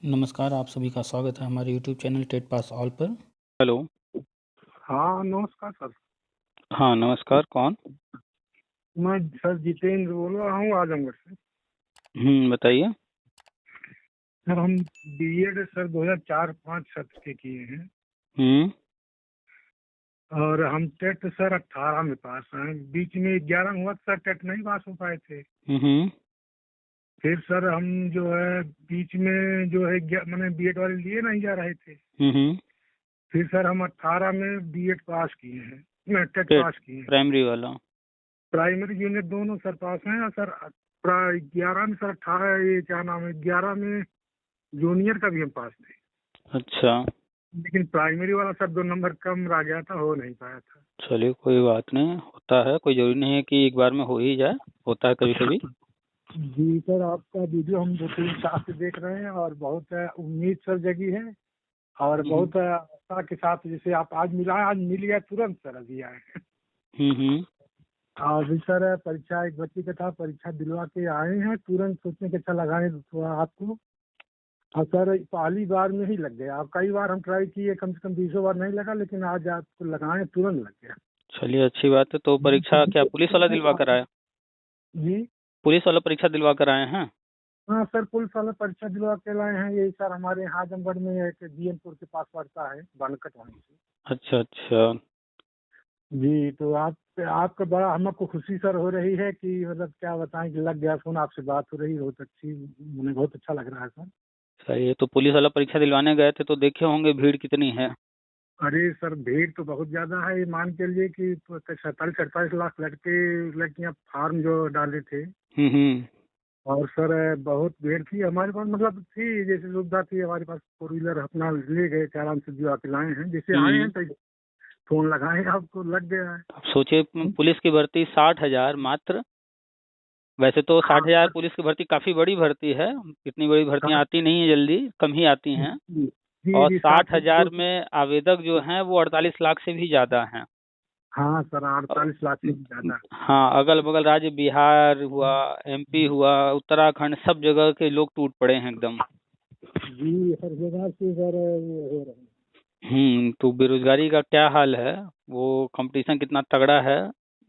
नमस्कार, आप सभी का स्वागत है हमारे YouTube channel TET pass all पर। हेलो। हाँ नमस्कार सर। हाँ नमस्कार, कौन? मैं सर जितेंद्र बोल रहा हूँ आजमगढ़ से। बताइए। सर हम बीएड सर 2004-05 सत्र के किए हैं हम्म और हम टेट सर 18 में पास हैं। बीच में 11 हुआ सर टेट नहीं पास हो पाए थे। हम्म फिर सर हम जो है बीच में जो है मैंने बीएड वाले लिए नहीं जा रहे थे। हम्म फिर सर हम 18 में बीएड पास किए हैं, मैं टेट टेट पास किए हैं। प्राइमरी वाला। प्राइमरी यूनिट दोनों सर पास हैं और सर 11 में सर 18 ये क्या नाम है 11 में जूनियर का भी हम पास थे। अच्छा, लेकिन प्राइमरी वाला सर 2 नंबर कम रह गया था, हो नहीं पाया था। चलिए कोई बात नहीं, होता है, कोई जरूरी नहीं है कि एक बार में हो ही जाए, होता है कभी कभी। जी सर, आपका वीडियो हम 2-3 साल से देख रहे हैं और बहुत उम्मीद सर जगी है और बहुत आशा के साथ जैसे आप आज मिला है, आज मिल गया तुरंत सर अभी आए। हम्म और भी सर परीक्षा एक बच्चे का था, परीक्षा दिलवा के आए हैं, तुरंत सोचने के अच्छा लगाए थोड़ा आपको। और सर पहली बार में ही लग गया। आप कई बार हम ट्राई किए, कम से कम 20 बार नहीं लगा, लेकिन आज आपको लगाए तुरंत लग गया। चलिए अच्छी बात है। तो परीक्षा क्या पुलिस वाला दिलवा कर आया? जी पुलिस वाला परीक्षा दिलवा कर आए हैं? हाँ सर, पुलिस वाला परीक्षा दिलवा के लाए हैं। ये सर हमारे यहाँ आजमगढ़ में एक जीएनपुर के पास पड़ता है, बानकट वहीं से। अच्छा अच्छा। जी तो आपका बड़ा हमको खुशी सर हो रही है कि मतलब क्या बताएं कि लग गया फोन, आपसे बात हो रही, बहुत अच्छी, मुझे बहुत अच्छा लग रहा है सर। सही है। तो पुलिस वाला परीक्षा दिलवाने गए थे तो देखे होंगे भीड़ कितनी है। अरे सर भीड़ तो बहुत ज्यादा है। ये मान के लिए कि 47-48 लाख लड़के लड़कियां फॉर्म जो डाले थे। हम्म और सर बहुत भीड़ थी। हमारे पास मतलब थी जैसे सुविधा थी, हमारे पास 4 व्हीलर अपना ले गए थे, आराम से जो आके लाए हैं, जैसे आए हम्म हैं तो फोन लगाए आपको लग गया है। अब सोचिए, पुलिस की भर्ती 60,000 मात्र। वैसे तो हाँ 60,000 सर। पुलिस की भर्ती काफी बड़ी भर्ती है। इतनी बड़ी भर्तियां हाँ आती नहीं है जल्दी, कम ही आती हैं। जी जी और जी, 60,000 में आवेदक जो हैं वो 48 लाख से भी ज्यादा हैं। हाँ सर 48 लाख से भी ज्यादा। हाँ, अगल बगल राज्य बिहार हुआ, एमपी हुआ, उत्तराखंड, सब जगह के लोग टूट पड़े हैं एकदम। जी हर जगह से सर वो हो रहे हैं। तो बेरोजगारी का क्या हाल है, वो कंपटीशन कितना तगड़ा है,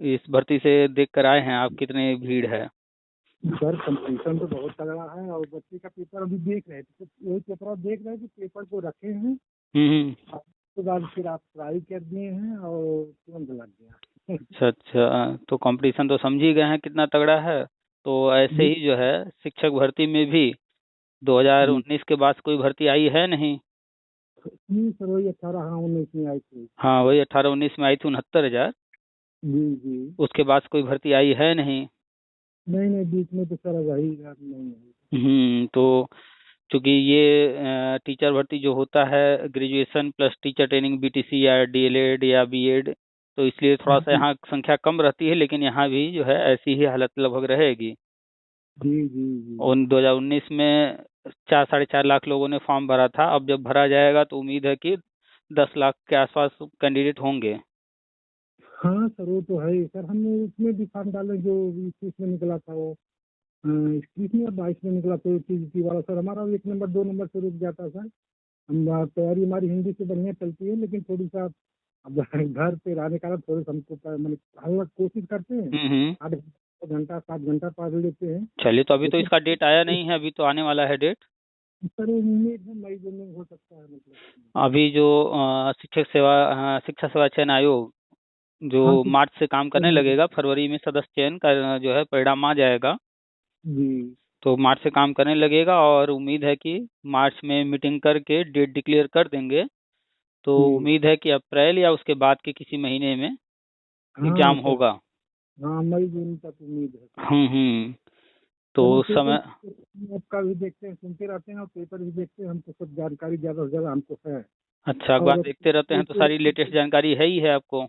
इस भर्ती से देख कर आए हैं आप कितनी भीड़ है। सर कंपटीशन तो बहुत तगड़ा है और बच्चे का पेपर अभी देख रहे थे, तो वही पेपर आप देख रहे थे, पेपर को रखे हैं। हम्म उसके बाद फिर आप ट्राई कर दिए हैं और तुरंत लग गया। अच्छा अच्छा, तो कंपटीशन तो समझ ही गए हैं कितना तगड़ा है। तो ऐसे जी ही जो है शिक्षक भर्ती में भी जी 2019 के बाद कोई भर्ती आई है नहीं। जी सर, वही 18 हाँ 19 में आई थी। हाँ, वही 18-19 में आई थी 69,000। जी जी। उसके बाद कोई भर्ती आई है नहीं। नहीं नहीं, बीच में तो सर वही बात नहीं है। तो चूंकि ये टीचर भर्ती जो होता है graduation plus teacher training, BTC या डीएलएड या बीएड, तो इसलिए थोड़ा सा जी यहाँ संख्या कम रहती है, लेकिन यहाँ भी जो है ऐसी ही हालत लगभग रहेगी। जी जी जी। और 2019 में 4-4.5 लाख लोगों ने फॉर्म भरा था। अब जब भरा जाएगा तो उम्मीद है कि 10 लाख के आसपास कैंडिडेट होंगे। हाँ सर वो तो है ही सर। हमने उसमें भी फॉर्म डाले जो 21 में निकला था, वो 21 में या 22 में निकला, तो टीजीटी वाला सर हमारा 1 नंबर 2 नंबर से रुक जाता सर। हम तैयारी हमारी हिंदी से बढ़िया चलती है, लेकिन थोड़ी सा अब घर पे रहने का थोड़ा सा हमको मतलब हम लोग कोशिश करते हैं, हम्म 8 घंटा 7 घंटा पढ़ लेते हैं। चलिए, तो अभी तो लेकिन इसका डेट आया नहीं है, अभी तो आने वाला है डेट। सर उम्मीद है मई जून में हो सकता है मतलब। अभी जो शिक्षा सेवा चयन आयोग हाँ जो ठीक मार्च से काम करने है। लगेगा, फरवरी में सदस्य चयन का जो है परिणाम आ जाएगा। जी तो मार्च से काम करने लगेगा और उम्मीद है कि मार्च में मीटिंग करके डेट डिक्लेयर कर देंगे। तो जी उम्मीद है कि अप्रैल या उसके बाद के किसी महीने में हाँ एग्जाम सर। होगा। हाँ मई जून तक उम्मीद है सर। तो चलिए उस पेपर समय। आपका भी देखते हैं, सुनते रहते हैं और पेपर भी देखते हैं। हमको सब जानकारी ज़्यादा से ज़्यादा हमको है। अच्छा, अखबार और देखते रहते हैं तो पेपर सारी लेटेस्ट जानकारी है ही है आपको।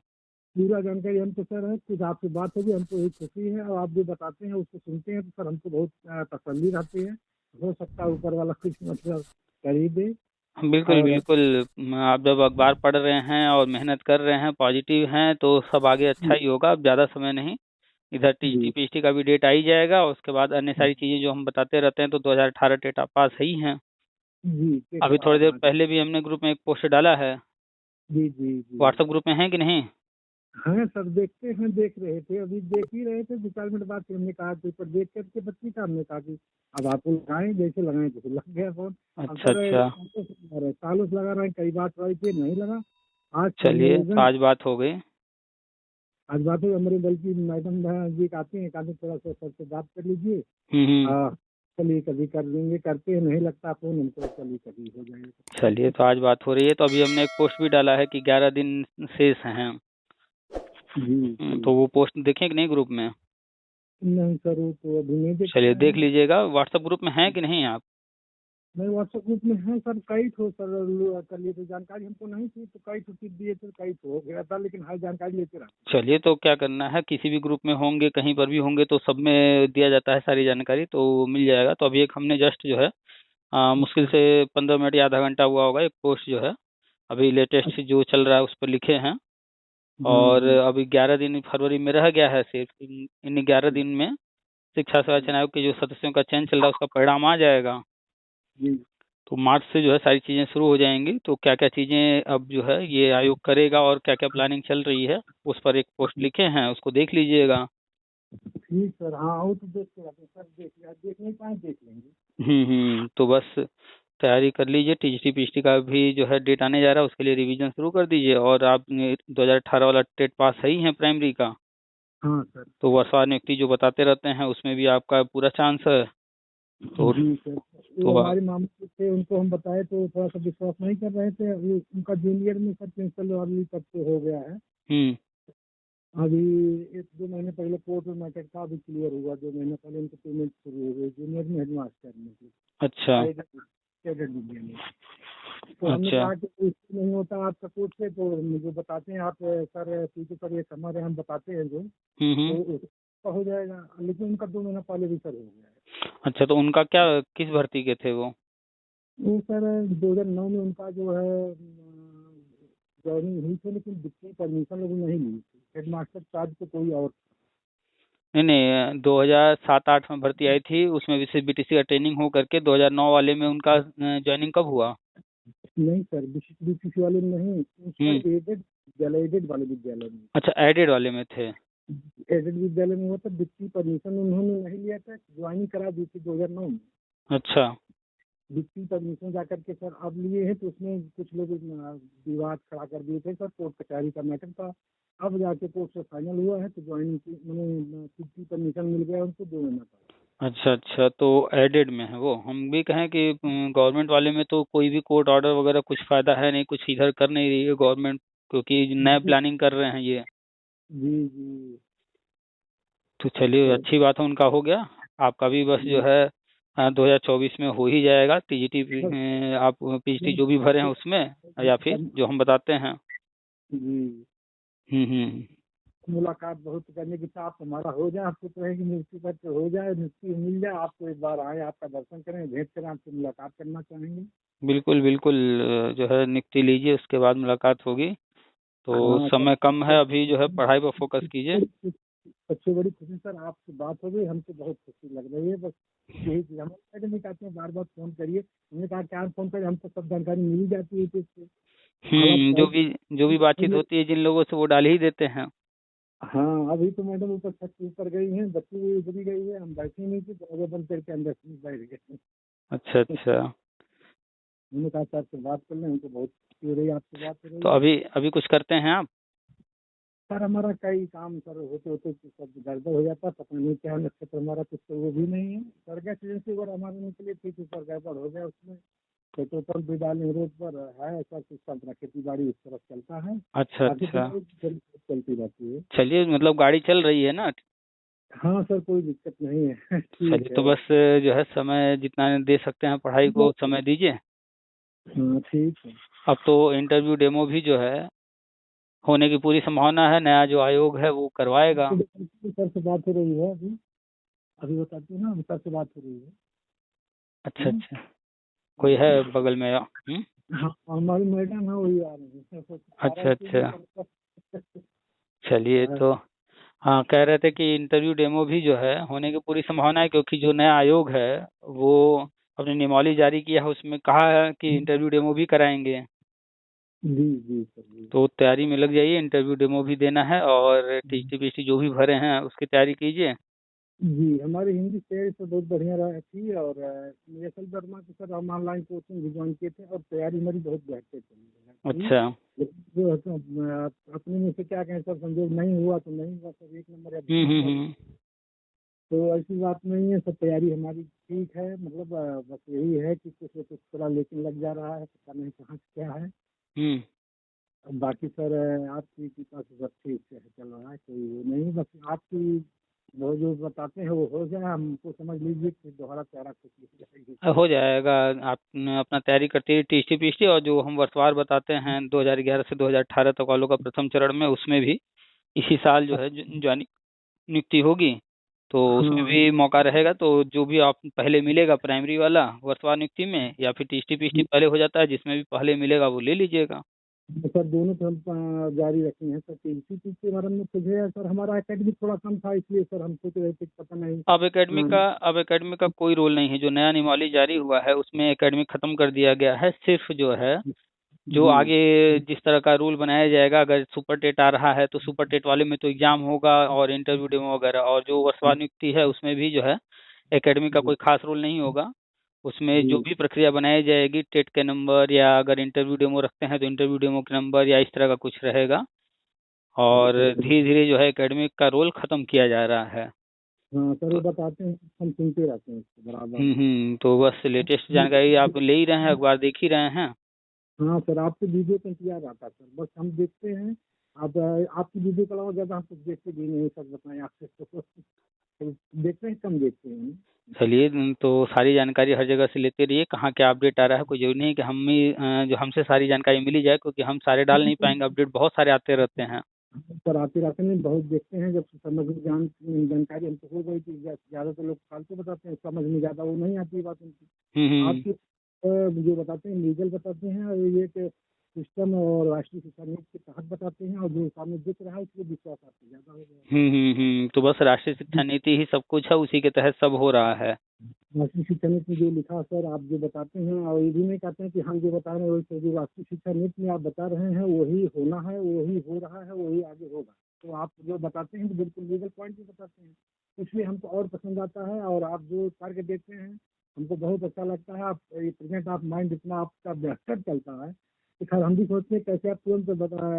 पूरा जानकारी हमको सर है। कुछ आपसे बात होगी, हमको एक खुशी है और आप जो बताते हैं उसको सुनते हैं तो सर हमको बहुत तसल्ली रहती है। हो सकता है ऊपर वाला कुछ मतलब कर ही दे। बिल्कुल और बिल्कुल। आप जब अखबार पढ़ रहे हैं और मेहनत कर रहे हैं, पॉजिटिव हैं, तो सब आगे अच्छा जी ही होगा। अब ज़्यादा समय नहीं, इधर टीजीटी जी पीएचडी का भी डेट आ ही जाएगा। उसके बाद अन्य सारी चीज़ें जो हम बताते रहते हैं, तो 2018 डेटा पास ही हैं। जी टेट अभी थोड़ी पास, देर हाँ। पहले भी हमने ग्रुप में एक पोस्ट डाला है। जी जी जी। व्हाट्सएप ग्रुप में है कि नहीं? हाँ सर देखते हैं, देख रहे थे, अभी देख ही रहे थे, 2 4 मिनट बाद फिर हमने कहा पेपर देख करके बच्ची का, हमने कहा कि अब आपको लगाएं, जैसे लगाएं तो फिर लग गया फोन। अब अच्छा सर अच्छा। सालों से लगा रहे हैं, कई बार ट्राई किए नहीं लगा। आज करने चलिए, तो लगे। आज बात हो गई। आज बात हुई हमारे, बल्कि मैडम जी आती हैं, कहा थोड़ा सा सर से बात कर लीजिए। हम्म। हाँ, चलिए कभी कर लेंगे, करते हैं, नहीं लगता फोन हमको, चलिए कभी हो जाएगा। चलिए, तो आज बात हो रही है, तो अभी हमने एक पोस्ट भी डाला है कि 11 दिन शेष हैं। जी जी। तो वो पोस्ट देखें कि नहीं ग्रुप में? नहीं सर, वो तो अभी नहीं देखा चलिए, है देख हमने। लीजिएगा। व्हाट्सएप ग्रुप में है कि नहीं आप? मैं व्हाट्सएप ग्रुप में है सर, कई ठो सर कर लिए थे, जानकारी हमको नहीं थी तो कई ठो टिप दिए थे, कई ठो हो गया था, लेकिन हर जानकारी लेते रहा। चलिए, तो क्या करना है, किसी भी ग्रुप में होंगे, कहीं पर भी होंगे, तो सब में दिया जाता है सारी जानकारी, तो मिल जाएगा। तो अभी एक हमने जस्ट जो है मुश्किल अच्छा से 15 मिनट या आधा घंटा हुआ होगा, एक पोस्ट जो है अभी लेटेस्ट जो चल रहा है उस पर लिखे हैं। जी और जी अभी 11 दिन फरवरी में रह गया है सिर्फ। इन 11 दिन में शिक्षा सेवा जी चयन आयोग के जो सदस्यों का चयन चल रहा है उसका परिणाम आ जाएगा। जी। तो मार्च से जो है सारी चीज़ें शुरू हो जाएंगी। तो क्या क्या चीज़ें अब जो है ये आयोग करेगा और क्या क्या प्लानिंग चल रही है, उस पर एक पोस्ट लिखे हैं, उसको देख लीजिएगा। ठीक सर, हाँ वो तो देख के आते सर, देख लिया, देख नहीं पाए देख लेंगे। तो बस तैयारी कर लीजिए। टीजीटी पीजीटी का भी जो है डेट आने जा रहा है, उसके लिए रिवीजन शुरू कर दीजिए। और आप 2018 वाला टेट पास है ही है प्राइमरी का, हाँ सर। तो वर्षवार नियुक्ति जो बताते रहते हैं उसमें भी आपका पूरा चांस है। तो जी सर, वो तो हमारे मामू जी थे, उनको हम बताए तो थोड़ा सा विश्वास नहीं कर रहे थे, अभी उनका जूनियर में सर प्रिंसिपल वाली तब से हो गया है। हम्म। अभी 1 2 महीने पहले कोर्ट में मैटर का भी क्लियर हुआ, 2 महीने पहले उनकी पेमेंट शुरू हो गई, जूनियर में हेडमास्टर में की, अच्छा कैडेट विद्या में। तो हमने अच्छा। कहा कि इससे नहीं होता आपका कोर्ट से, तो मुझे बताते हैं आप सर, पीछे सर, ये हमारे हम बताते हैं जो, हम्म। तो उसका हो जाएगा, लेकिन उनका 2 महीना पहले भी सर हो गया है। अच्छा, तो उनका क्या, किस भर्ती के थे वो? वो सर 2009 में उनका जो है ज्वाइनिंग हुई थी, लेकिन डिप्टी परमिशन लोगों ने नहीं ली थी, हेडमास्टर चार्ज तो कोई और। नहीं नहीं, 2007-08 में भर्ती आई थी, उसमें विशेष बीटीसी का ट्रेनिंग हो करके 2009 वाले में उनका ज्वाइनिंग कब हुआ? नहीं सर, बीसीसी वाले में नहीं, हम्म। प्रिंसिपल एडेड विद्यालय, एडेड वाले विद्यालय में। अच्छा, एडेड वाले में थे। एडेड विद्यालय में हुआ था, डिप्टी परमिशन उन्होंने नहीं लिया था, ज्वाइनिंग करा दी थी 2009 में। अच्छा डिप्टी परमिशन जा करके सर अब लिए हैं, तो उसमें कुछ लोग विवाद खड़ा कर दिए थे सर, कोर्ट कचहरी का मैटर था। अब जाके कोर्ट से फाइनल हुआ है, तो ज्वाइनिंग की मैंने डिप्टी परमिशन मिल गया उनको 2 महीना का। अच्छा। अच्छा, तो एडेड में है वो। हम भी कहें कि गवर्नमेंट वाले में तो कोई भी कोर्ट ऑर्डर वगैरह कुछ फायदा है नहीं, कुछ इधर कर नहीं रही है गवर्नमेंट, क्योंकि नया जी प्लानिंग कर रहे हैं ये। जी जी। तो चलिए, तो अच्छी बात है, उनका हो गया। आपका भी बस जो है 2024 में हो ही जाएगा। टीजीटी बस आप पीजीटी बस जो भी भरे हैं उसमें, या फिर जो हम बताते हैं। जी। हम्म। मुलाकात बहुत करने की इच्छा आप हमारा हो जाए, आपको तो है कि नियुक्ति पत्र हो जाए, नियुक्ति मिल जाए, आपको एक बार आए, आपका दर्शन करें, भेंट करें, आपसे मुलाकात करना चाहेंगे। बिल्कुल बिल्कुल। जो है नियुक्ति लीजिए, उसके बाद मुलाकात होगी। तो हाँ सर, समय कम है अभी, जो है पढ़ाई पर फोकस कीजिए। सबसे बड़ी खुशी सर आपसे बात हो गई, हमको बहुत खुशी लग रही है, बस यही चीज हम नहीं कहते हैं, बार बार फोन करिए, हमने कहा क्या फोन करें, हमको सब जानकारी मिल ही जाती है इससे। अब आप जो भी बातचीत होती है जिन लोगों से, वो डाल ही देते हैं। हाँ, अभी तो मैडम ऊपर छत के ऊपर गई हैं, बच्ची भी उधर ही गई है, हम बैठे नहीं थे, दरवाजा बंद करके अंदर बैठ गए। अच्छा अच्छा। मैंने कहा सर से बात कर लें, हमको बहुत खुशी हो रही है आपसे बात हो तो रही है। अभी अभी कुछ करते हैं आप? सर हमारा कई काम सर होते होते सब गड़बड़ हो जाता है, पता नहीं क्या नक्षत्र हमारा, कुछ तो वो भी नहीं है सर, गैस एजेंसी अगर हमारे निकले थी तो सर गड़बड़ हो गया उसमें। पेट्रोल पंप भी डाले रोड पर है सर, सिस्टम अपना खेती बाड़ी इस तरफ चलता है, अच्छा बाकी तो अच्छा। चलती रहती है। चलिए, मतलब गाड़ी चल रही है ना? हाँ सर, कोई दिक्कत नहीं है। चलिए, ठीक तो है। बस जो है समय जितना दे सकते हैं पढ़ाई को समय दीजिए। हाँ ठीक है। अब तो इंटरव्यू डेमो भी जो है होने की पूरी संभावना है, नया जो आयोग है वो करवाएगा। सर से बात हो रही है अभी, अभी बताती हूँ ना, अभी सर से बात हो रही है। अच्छा हम्म? अच्छा। कोई है बगल में? हाँ, हमारी मैडम है, वही आ रही है, तो आ रहा अच्छा है कि ये अच्छा। करता- चलिए, हाँ तो हाँ, कह रहे थे कि इंटरव्यू डेमो भी जो है होने की पूरी संभावना है, क्योंकि जो नया आयोग है वो आपने नियमावली जारी किया है, उसमें कहा है कि इंटरव्यू डेमो भी कराएंगे। जी जी सर जी। तो तैयारी में लग जाइए, इंटरव्यू डेमो भी देना है और टीसी पीसी जो भी भरे हैं उसकी तैयारी कीजिए। जी हमारी हिंदी तैयारी तो बहुत बढ़िया रहा थी, और असल वर्मा के सर हम ऑनलाइन कोचिंग भी ज्वाइन किए थे, और तैयारी हमारी बहुत बेहतर चली। अच्छा। लेकिन जो है तो अपने में से क्या कहें सर, संजोग नहीं हुआ तो नहीं हुआ सर, 1 नंबर या 2 नंबर। हम्म। तो ऐसी बात नहीं है, सब तैयारी हमारी ठीक है, मतलब बस यही है कि कुछ न कुछ थोड़ा लेकिन लग जा रहा है, पता नहीं कहाँ से क्या है। हम्म। अब बाकी सर आपकी कृपा से सब ठीक से चल रहा है, कोई वो नहीं, बस आपकी वो जो बताते हैं वो हो जाए, हमको समझ लीजिए कि दोबारा तैयारा कुछ लिख जाएगी। हो जाएगा। आप अपना तैयारी करते रहिए टीसी पीसी, और जो हम वर्षवार बताते हैं 2011 से 2018 तक वालों का प्रथम चरण में, उसमें भी इसी साल जो है ज्वाइनिंग नियुक्ति होगी, तो उसमें हाँ भी मौका रहेगा। तो जो भी आप पहले मिलेगा प्राइमरी वाला वर्षवार नियुक्ति में, या फिर टीसी पीसी पहले हो जाता है, जिसमें भी पहले मिलेगा वो ले लीजिएगा। सर, दोनों तो हम जारी रखे हैं सर। इसी चीज़ के बारे में तुझे है सर, हमारा एकेडमिक थोड़ा कम था, इसलिए सर हम सोच रहे थे कि पता नहीं। अब एकेडमी का कोई रोल नहीं है। जो नया नियमावली जारी हुआ है उसमें एकेडमी खत्म कर दिया गया है। सिर्फ जो है, जो जी आगे जिस तरह का रूल बनाया जाएगा, अगर सुपर टेट आ रहा है तो सुपर टेट वाले में तो एग्जाम होगा और इंटरव्यू डेमो वगैरह, और जो वर्षवार नियुक्ति है उसमें भी जो है एकेडमी का जी कोई खास रोल नहीं होगा। उसमें जो जी भी प्रक्रिया बनाई जाएगी, टेट के नंबर, या अगर इंटरव्यू डेमो रखते हैं तो इंटरव्यू डेमो के नंबर, या इस तरह का कुछ रहेगा। और धीरे धीरे जो है एकेडमिक का रोल खत्म किया जा रहा है। हाँ सर, वो तो बताते हैं, हम सुनते रहते हैं इसको बराबर। तो बस लेटेस्ट जानकारी आप ले ही रहे हैं, अखबार देख ही रहे हैं। हाँ सर, आपके वीडियो का इंतजार आता है सर, बस हम देखते हैं। आप आपकी वीडियो के अलावा ज़्यादा हम कुछ देखते भी नहीं, सर बताएं आपसे तो देखते हैं, कम देखते हैं। चलिए, तो सारी जानकारी हर जगह से लेते रहिए, कहाँ क्या अपडेट आ रहा है। कोई जरूरी नहीं कि हम ही जो हमसे सारी जानकारी मिल ही जाए, क्योंकि हम सारे डाल नहीं पाएंगे, अपडेट बहुत सारे आते रहते हैं। सर आते रहते हैं, बहुत देखते हैं, जब समझ में जानकारी हमको हो गई कि ज़्यादातर लोग फालतू बताते हैं, समझ में ज़्यादा वो नहीं आती बात उनकी। हम्म। आपकी जो बताते हैं लीगल बताते हैं, और ये कि सिस्टम और राष्ट्रीय शिक्षा नीति के तहत बताते हैं, और जो सामने दिख रहा है इसलिए विश्वास आपको ज़्यादा हो गया। तो बस राष्ट्रीय शिक्षा नीति ही सब कुछ है, उसी के तहत सब हो रहा है। राष्ट्रीय शिक्षा नीति में जो लिखा सर, आप जो बताते हैं, और ये भी नहीं कहते हैं कि हम जो बता रहे हैं वही, तो जो राष्ट्रीय शिक्षा नीति में आप बता रहे हैं वही होना है, वही हो रहा है, वही आगे होगा। तो आप जो बताते हैं तो बिल्कुल लीगल पॉइंट भी बताते हैं, इसलिए हमको और पसंद आता है। और आप जो करके देते हैं हमको बहुत अच्छा लगता है। आप ये प्रेजेंट आप माइंड इतना आपका बेहतर चलता है कि खैर हम भी सोचते हैं कैसे आप तुरंत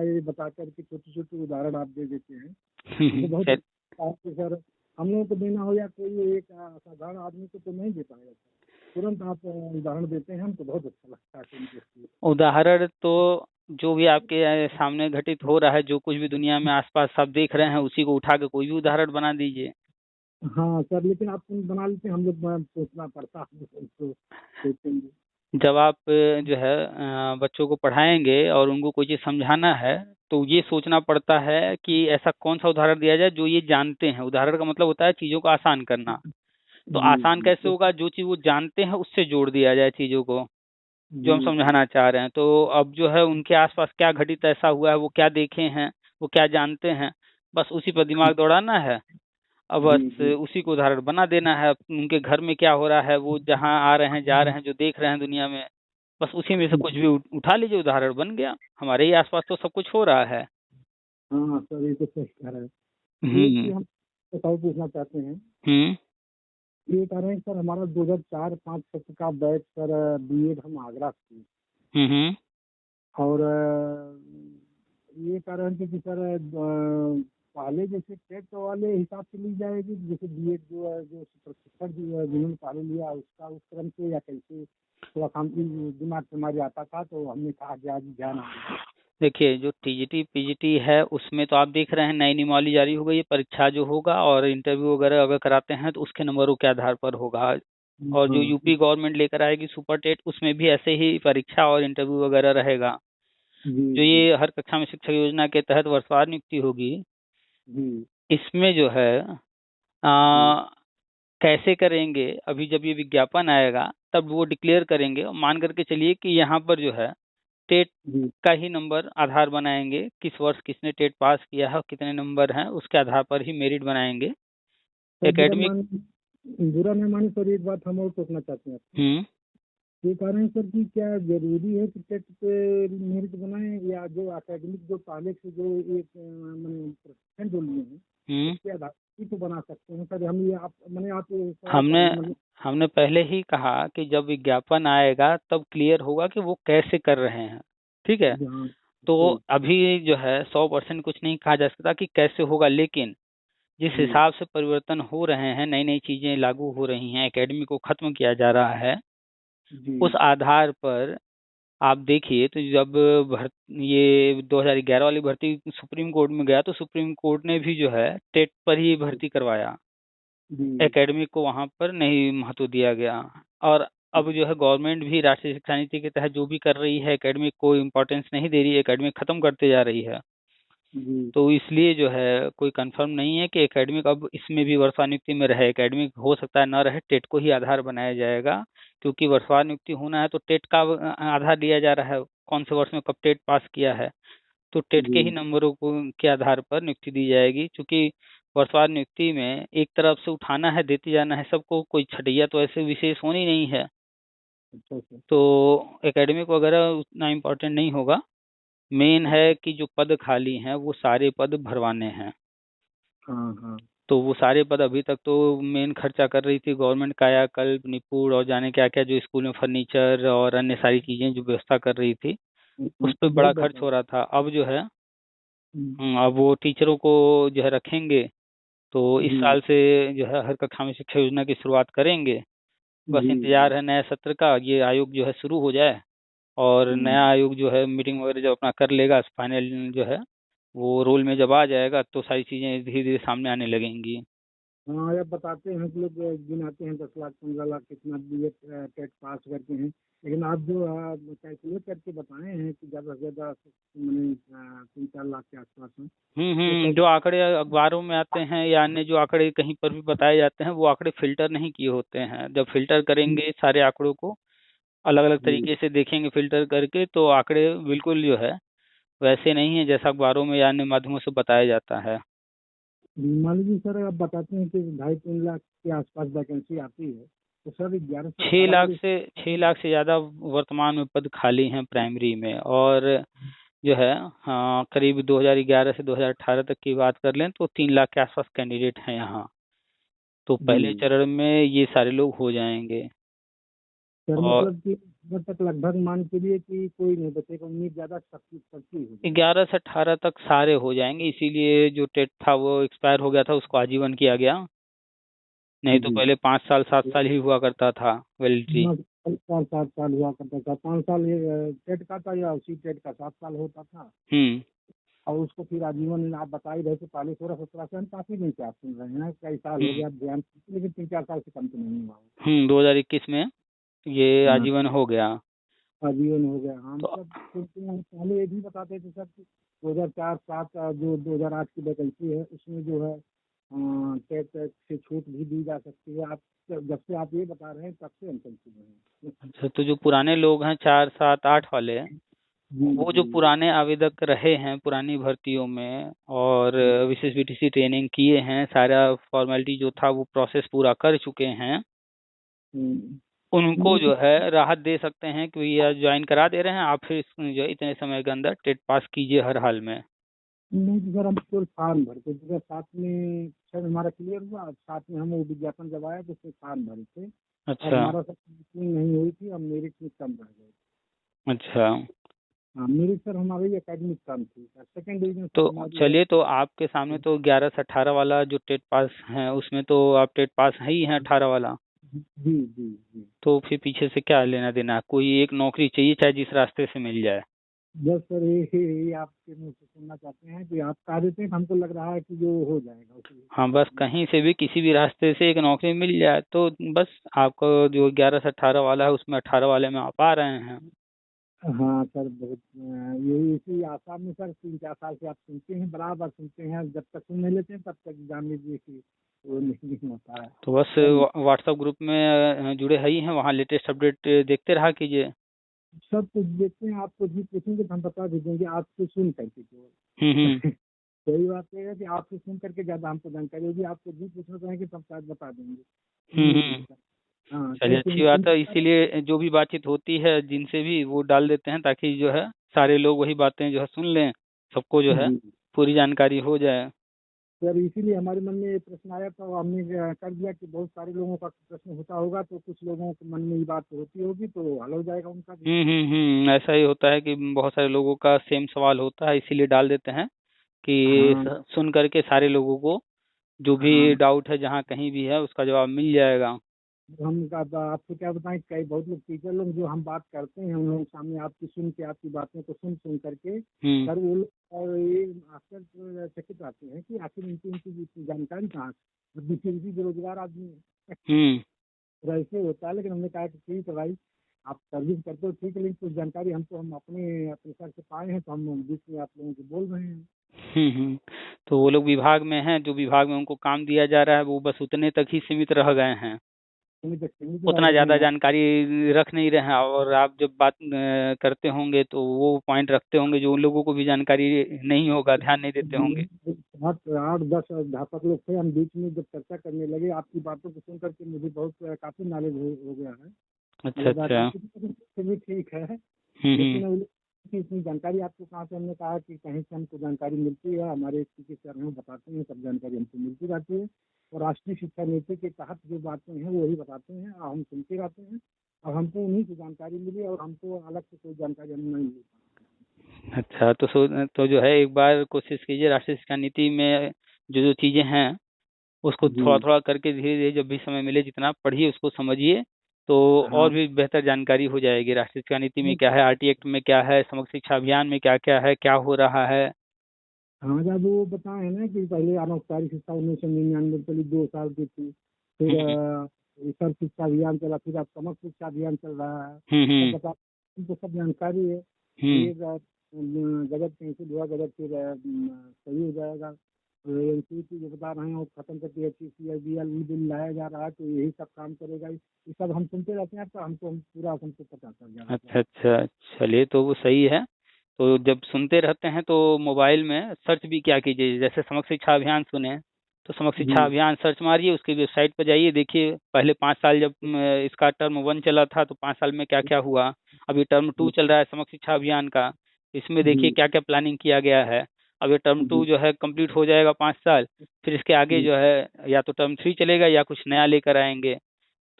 ये बता करके छोटे छोटे उदाहरण आप दे देते हैं, हमको बहुत चल- अच्छा लगता है। सर हम लोगों को देना हो या कोई एक साधारण आदमी को तो नहीं दे पाएगा सर, तुरंत आप उदाहरण देते हैं, हमको बहुत अच्छा लगता है सुनने के। उदाहरण तो जो भी आपके सामने घटित हो रहा है, जो कुछ भी दुनिया में आसपास आप देख रहे हैं, उसी को उठा के कोई भी उदाहरण बना दीजिए। हाँ सर, लेकिन आप बना लेते हैं, हम लोग सोचना पड़ता है उसको सोचेंगे। जब आप जो है बच्चों को पढ़ाएंगे और उनको कोई चीज़ समझाना है, तो ये सोचना पड़ता है कि ऐसा कौन सा उदाहरण दिया जाए जो ये जानते हैं। उदाहरण का मतलब होता है चीज़ों को आसान करना। तो जी आसान जी कैसे होगा? जो चीज़ वो जानते हैं उससे जोड़ दिया जाए चीज़ों को, जो जी हम जी समझाना चाह रहे हैं। तो अब जो है उनके आसपास क्या घटित ऐसा हुआ है, वो क्या देखे हैं, वो क्या जानते हैं, बस उसी पर दिमाग दौड़ाना है। अब जी बस जी उसी को उदाहरण बना देना है। उनके घर में क्या हो रहा है, वो जहाँ आ रहे हैं, जा रहे हैं, जो देख रहे हैं दुनिया में, बस उसी में से कुछ भी उठा लीजिए, उदाहरण बन गया। हमारे ही आसपास तो सब कुछ हो रहा है। हाँ सर, ये तो सही कह रहे हैं। एक हम्म। चीज हम बताओ पूछना चाहते हैं। हम्म। ये कह रहे हैं सर, हमारा 2004-05 सत्र का बैच सर, बीएड हम आगरा से, हम्म। और ये कह रहे थे कि सर पहले जैसे टेट वाले हिसाब से ली जाएगी, जैसे बीएड जो है, जो प्रशिक्षण जो है जिन्होंने पहले लिया उसका उस क्रम से, या कैसे? थोड़ा काम दिमाग से हमारे आता था, तो हमने कहा कि आज ध्यान आ गया। देखिए, जो टीजीटी पीजीटी है उसमें तो आप देख रहे हैं नई नियमावली जारी हो गई है। परीक्षा जो होगा और इंटरव्यू वगैरह अगर कराते हैं तो उसके नंबरों के आधार पर होगा। और जो हाँ यूपी गवर्नमेंट लेकर आएगी सुपर टेट, उसमें भी ऐसे ही परीक्षा और इंटरव्यू वगैरह रहेगा। जी जो जी ये हर कक्षा में शिक्षक योजना के तहत वर्षवार नियुक्ति होगी, जी इसमें जो है जी आ, कैसे करेंगे, अभी जब ये विज्ञापन आएगा तब वो डिक्लेयर करेंगे। और मान करके चलिए कि यहाँ पर जो है टेट जी का ही नंबर आधार बनाएंगे, किस वर्ष किसने टेट पास किया है और कितने नंबर हैं, उसके आधार पर ही मेरिट बनाएंगे। सर, एकेडमिक बुरा नहीं माने सर, एक बात हम और पूछना चाहते हैं आपसे। हम्म। ये कह रहे हैं सर कि क्या जरूरी है कि टेट पे मेरिट बनाए, या जो एकेडमिक जो पहले से जो एक मैंने परसेंट जो लिए हैं हम्म। उसके आधार पर ही तो बना सकते हैं सर? हम ये आप मैंने आप ये सवाल कर हमने रहे हैं मतलब। हमने पहले ही कहा कि जब विज्ञापन आएगा तब क्लियर होगा कि वो कैसे कर रहे हैं। ठीक है। हाँ तो जी अभी जो है 100% कुछ नहीं कहा जा सकता कि कैसे होगा, लेकिन जिस जी हिसाब से परिवर्तन हो रहे हैं, नई नई चीजें लागू हो रही हैं, एकेडमी को खत्म किया जा रहा है, जी उस आधार पर आप देखिए तो जब ये 2011 वाली भर्ती सुप्रीम कोर्ट में गया तो सुप्रीम कोर्ट ने भी जो है टेट पर ही भर्ती करवाया। जी एकेडमिक को वहां पर नहीं महत्व दिया गया। और अब जो है गवर्नमेंट भी राष्ट्रीय शिक्षा नीति के तहत जो भी कर रही है, एकेडमिक को इम्पोर्टेंस नहीं दे रही है, एकेडमिक खत्म करते जा रही है। जी तो इसलिए जो है कोई कंफर्म नहीं है कि एकेडमिक अब इसमें भी वर्षा नियुक्ति में रहे। एकेडमिक हो सकता है न रहे, टेट को ही आधार बनाया जाएगा, क्योंकि वर्षा नियुक्ति होना है तो टेट का आधार लिया जा रहा है, कौन से वर्ष में कब टेट पास किया है। तो टेट के ही जी नंबरों को के आधार पर नियुक्ति दी जाएगी, क्योंकि वर्षवार नियुक्ति में एक तरफ से उठाना है, देते जाना है सबको, कोई छटैया तो ऐसे विशेष होनी नहीं है। अच्छा अच्छा। तो एकेडमिक वगैरह उतना इम्पोर्टेंट नहीं होगा। मेन है कि जो पद खाली हैं वो सारे पद भरवाने हैं। हाँ हाँ तो वो सारे पद अभी तक तो मेन खर्चा कर रही थी गवर्नमेंट, कायाकल्प, निपुण और जाने क्या क्या, जो स्कूल में फर्नीचर और अन्य सारी चीजें जो व्यवस्था कर रही थी, उस पर बहुत बड़ा बहुत खर्च हो रहा था। अब जो है हम्म, अब वो टीचरों को जो है रखेंगे, तो इस जी साल से जो है हर कक्षा में शिक्षा योजना की शुरुआत करेंगे। बस जी इंतजार जी है नए सत्र का, ये आयोग जो है शुरू हो जाए, और हम्म। नया आयोग जो है मीटिंग वगैरह जब अपना कर लेगा, फाइनल जो है वो रोल में जब आ जाएगा तो सारी चीजें धीरे धीरे सामने आने लगेंगी। हाँ, या बताते हैं कि लोग गिनाते हैं 10 लाख 15 लाख कितना बी टेट पास करके हैं, लेकिन आप जो कैलकुलेट करके बताए हैं कि ज़्यादा से ज़्यादा मैंने 3-4 लाख के आसपास हैं, तो सर। जो आंकड़े अखबारों में आते हैं या अन्य जो आंकड़े कहीं पर भी बताए जाते हैं, वो आंकड़े फिल्टर नहीं किए होते हैं। जब फिल्टर करेंगे सारे आंकड़ों को अलग अलग जी तरीके से देखेंगे फिल्टर करके, तो आंकड़े बिल्कुल जो है वैसे नहीं है जैसा अखबारों में या अन्य माध्यमों से बताया जाता है। मान लीजिए सर, आप बताते हैं कि 2.5-3 लाख के आसपास वैकेंसी आती है, तो सर 11 से छह 18 लाख वाले। से 6 लाख से ज़्यादा वर्तमान में पद खाली हैं प्राइमरी में। और जो है हाँ, करीब 2011 से 2018 तक की बात कर लें तो 3 लाख के आसपास कैंडिडेट हैं यहाँ। तो जी पहले चरण में ये सारे लोग हो जाएंगे। सर, और मतलब कि जब तक लगभग मान के लिए कि कोई नहीं बचेगा, उम्मीद ज़्यादा सबकी सबकी हो जाएगी। 11 से 18 तक सारे हो जाएंगे, इसीलिए जो टेट था वो एक्सपायर हो गया था, उसको आजीवन किया गया। नहीं तो जी पहले 5 साल 7 साल ही हुआ करता था वैलिडिटी। 5 साल 7 साल हुआ करता था, 5 साल ये टेट का था, या उसी टेट का 7 साल होता था। हम्म। और उसको फिर आजीवन आप बता ही रहे थे, पहले 16-17 से हम काफी दिन से आप सुन रहे हैं, कई साल हो हम्म। गया, आप ध्यान, लेकिन 3-4 साल से कम तो नहीं हुआ। 2021 में ये हाँ, आजीवन हो गया। आजीवन हो गया। हम तो सब सुनते हैं, पहले ये भी बताते थे सर कि 2004-7 का जो 2008 की वैकेंसी है उसमें जो है टेट से छूट भी दी जा सकती है। आप जब से आप ये बता रहे हैं तब से हम कंफ्यूज हैं। अच्छा, तो जो पुराने लोग हैं 4 7 8 वाले, जी वो जो जी पुराने आवेदक रहे हैं पुरानी भर्तियों में और विशेष बीटीसी ट्रेनिंग किए हैं, सारा फॉर्मेलिटी जो था वो प्रोसेस पूरा कर चुके हैं, हम्म। उनको नहीं तो जो है राहत दे सकते हैं कि भैया ज्वाइन करा दे रहे हैं आप, फिर जो है इतने समय के अंदर टेट पास कीजिए हर हाल में। नहीं तो सर, हम केवल फॉर्म भरते थे सर, साथ में सर हमारा क्लियर हुआ, और साथ में हम वो विज्ञापन जब आया तो उसमें फॉर्म भरे थे, और अच्छा। हमारा सर मीटिंग नहीं हुई थी, और मेरिट में कम रह गए। अच्छा। हाँ, मेरिट सर हमारी एकेडमिक कम थी सर, सेकंड डिवीजन तो सर हमारी है। चलिए, तो आपके सामने तो 11 से 18 वाला जो टेट पास है उसमें तो आप टेट पास है ही हैं, 18 वाला। जी जी जी। तो फिर पीछे से क्या लेना देना, कोई एक नौकरी चाहिए चाहे जिस रास्ते से मिल जाए। बस सर यही आपके मुँह से सुनना चाहते हैं कि आप कह देते हैं, तो हमको लग रहा है कि जो हो जाएगा उसी हाँ, बस हिसाब कहीं से भी किसी भी रास्ते से एक नौकरी मिल जाए तो बस आपको जो 11 से 18 वाला है उसमें 18 वाले में आप आ रहे हैं। हाँ सर, बहुत यही इसी आशा में सर 3-4 साल से आप सुनते हैं, बराबर सुनते हैं, जब तक सुन नहीं लेते हैं तब तक जान लीजिए कि वो नहीं होता है तो बस सर। व्हाट्सएप ग्रुप में जुड़े ही हैं, वहाँ लेटेस्ट अपडेट देखते रहा कीजिए। सब कुछ देखते हैं, आप कुछ भी पूछेंगे तो हम बता भी देंगे, आपसे सुन करके हम्म। केवल। सही बात यह है कि आपसे सुन करके ज़्यादा हमको जानकारी होगी, आप कुछ भी पूछना चाहेंगे तो हम शायद बता देंगे। हाँ चलिए, तो अच्छी बात है। इसीलिए जो भी बातचीत होती है जिनसे भी, वो डाल देते हैं ताकि जो है सारे लोग वही बातें जो है सुन लें, सबको जो है जी पूरी जानकारी हो जाए। सर, इसीलिए हमारे मन में ये प्रश्न आया था और हमने कर दिया कि बहुत सारे लोगों का प्रश्न होता होगा, तो कुछ लोगों के मन में ये बात होती होगी तो हल हो जाएगा उनका भी। ऐसा ही होता है कि बहुत सारे लोगों का सेम सवाल होता है, इसीलिए डाल देते हैं कि हाँ सुन करके सारे लोगों को जो भी हाँ। डाउट है जहाँ कहीं भी है उसका जवाब मिल जाएगा। आपको क्या बताएं, कई बहुत लोग टीचर लोग जो हम बात करते हैं उन लोगों के सामने आपकी सुन के, आपकी बातों को सुन सुन करके हम्म सर वो लोग और ये आश्चर्यचकित आते हैं कि आखिर इनकी इनकी इतनी जानकारी कहाँ से, बीसी बेरोजगार आदमी है। हम्म तो ऐसे होता है, लेकिन हमने कहा कि ठीक है भाई, आप सर्विस करते हो ठीक है, लेकिन कुछ जानकारी हम अपने प्रेशर से पाए हैं तो हम बीच में आप लोगों को बोल रहे हैं। तो वो लोग विभाग में हैं, जो विभाग में उनको काम दिया जा रहा है वो बस उतने तक ही सीमित रह गए हैं, सीमित रह उतना गए ज़्यादा हैं। जानकारी रख नहीं रहे हैं। और आप जब बात करते होंगे तो वो पॉइंट रखते होंगे जो उन लोगों को भी जानकारी नहीं होगा, ध्यान नहीं देते होंगे। 8 8 10 अध्यापक लोग थे, हम बीच में जब चर्चा करने लगे आपकी बातों को सुन करके मुझे बहुत काफी नॉलेज हो गया है। अच्छा मतलब अच्छा। राजनीति से भी ठीक है, हम्म लेकिन वो लोग की इतनी जानकारी आपको कहाँ से, हमने कहा कि कहीं से हमको जानकारी मिलती है, हमारे स्कूल के सर हैं बताते हैं, सब जानकारी हमको मिलती रहती है और राष्ट्रीय शिक्षा नीति के तहत जो बातें हैं वो वही बताते हैं और हम सुनते रहते हैं और हमको उन्हीं से जानकारी मिली और हमको अलग से कोई जानकारी हम नहीं मिली। अच्छा, तो जो है एक बार कोशिश कीजिए, राष्ट्रीय शिक्षा नीति में जो जो चीज़ें हैं उसको जी थोड़ा थोड़ा करके धीरे धीरे जब भी समय मिले जितना पढ़िए, उसको समझिए, तो और हाँ भी बेहतर जानकारी हो जाएगी। राष्ट्रीय शिक्षा नीति में क्या है, आरटी एक्ट में क्या है, समग्र शिक्षा अभियान में क्या क्या है, क्या हो रहा है। हाँ। जब वो बताए ना कि पहले अनौपचारिक शिक्षा 1999 चली 2 साल की थी, फिर हम्म सर्व शिक्षा अभियान चला, फिर अब समग्र शिक्षा अभियान चल रहा है, हम्म सब हम्म बता, उनको सब जानकारी है। हम्म ये गजट कैंसिल हुआ, गजट फिर सही हो जाएगा। तो एनसीईटी जो बता रहे हैं वो खत्म करके एचईसीआईबीएल बिल लाया जा रहा है, तो यही सब काम करेगा। ये सब हम सुनते रहते हैं, तो हमको पूरा हमको पता चल जा रहा है। अच्छा अच्छा। चलिए, तो वो सही है। तो जब सुनते रहते हैं तो मोबाइल में सर्च भी क्या कीजिए, जैसे समग्र शिक्षा अभियान सुने तो समग्र जी शिक्षा अभियान सर्च मारिए, उसकी वेबसाइट पर जाइए, देखिए पहले 5 साल जब इसका टर्म 1 चला था तो 5 साल में क्या क्या हुआ। अभी टर्म 2 चल रहा है समग्र शिक्षा अभियान का, इसमें देखिए जी क्या क्या प्लानिंग किया गया है। अब ये टर्म 2 जी जो है कंप्लीट हो जाएगा 5 साल, फिर इसके आगे जी जो है या तो टर्म 3 चलेगा या कुछ नया लेकर आएंगे।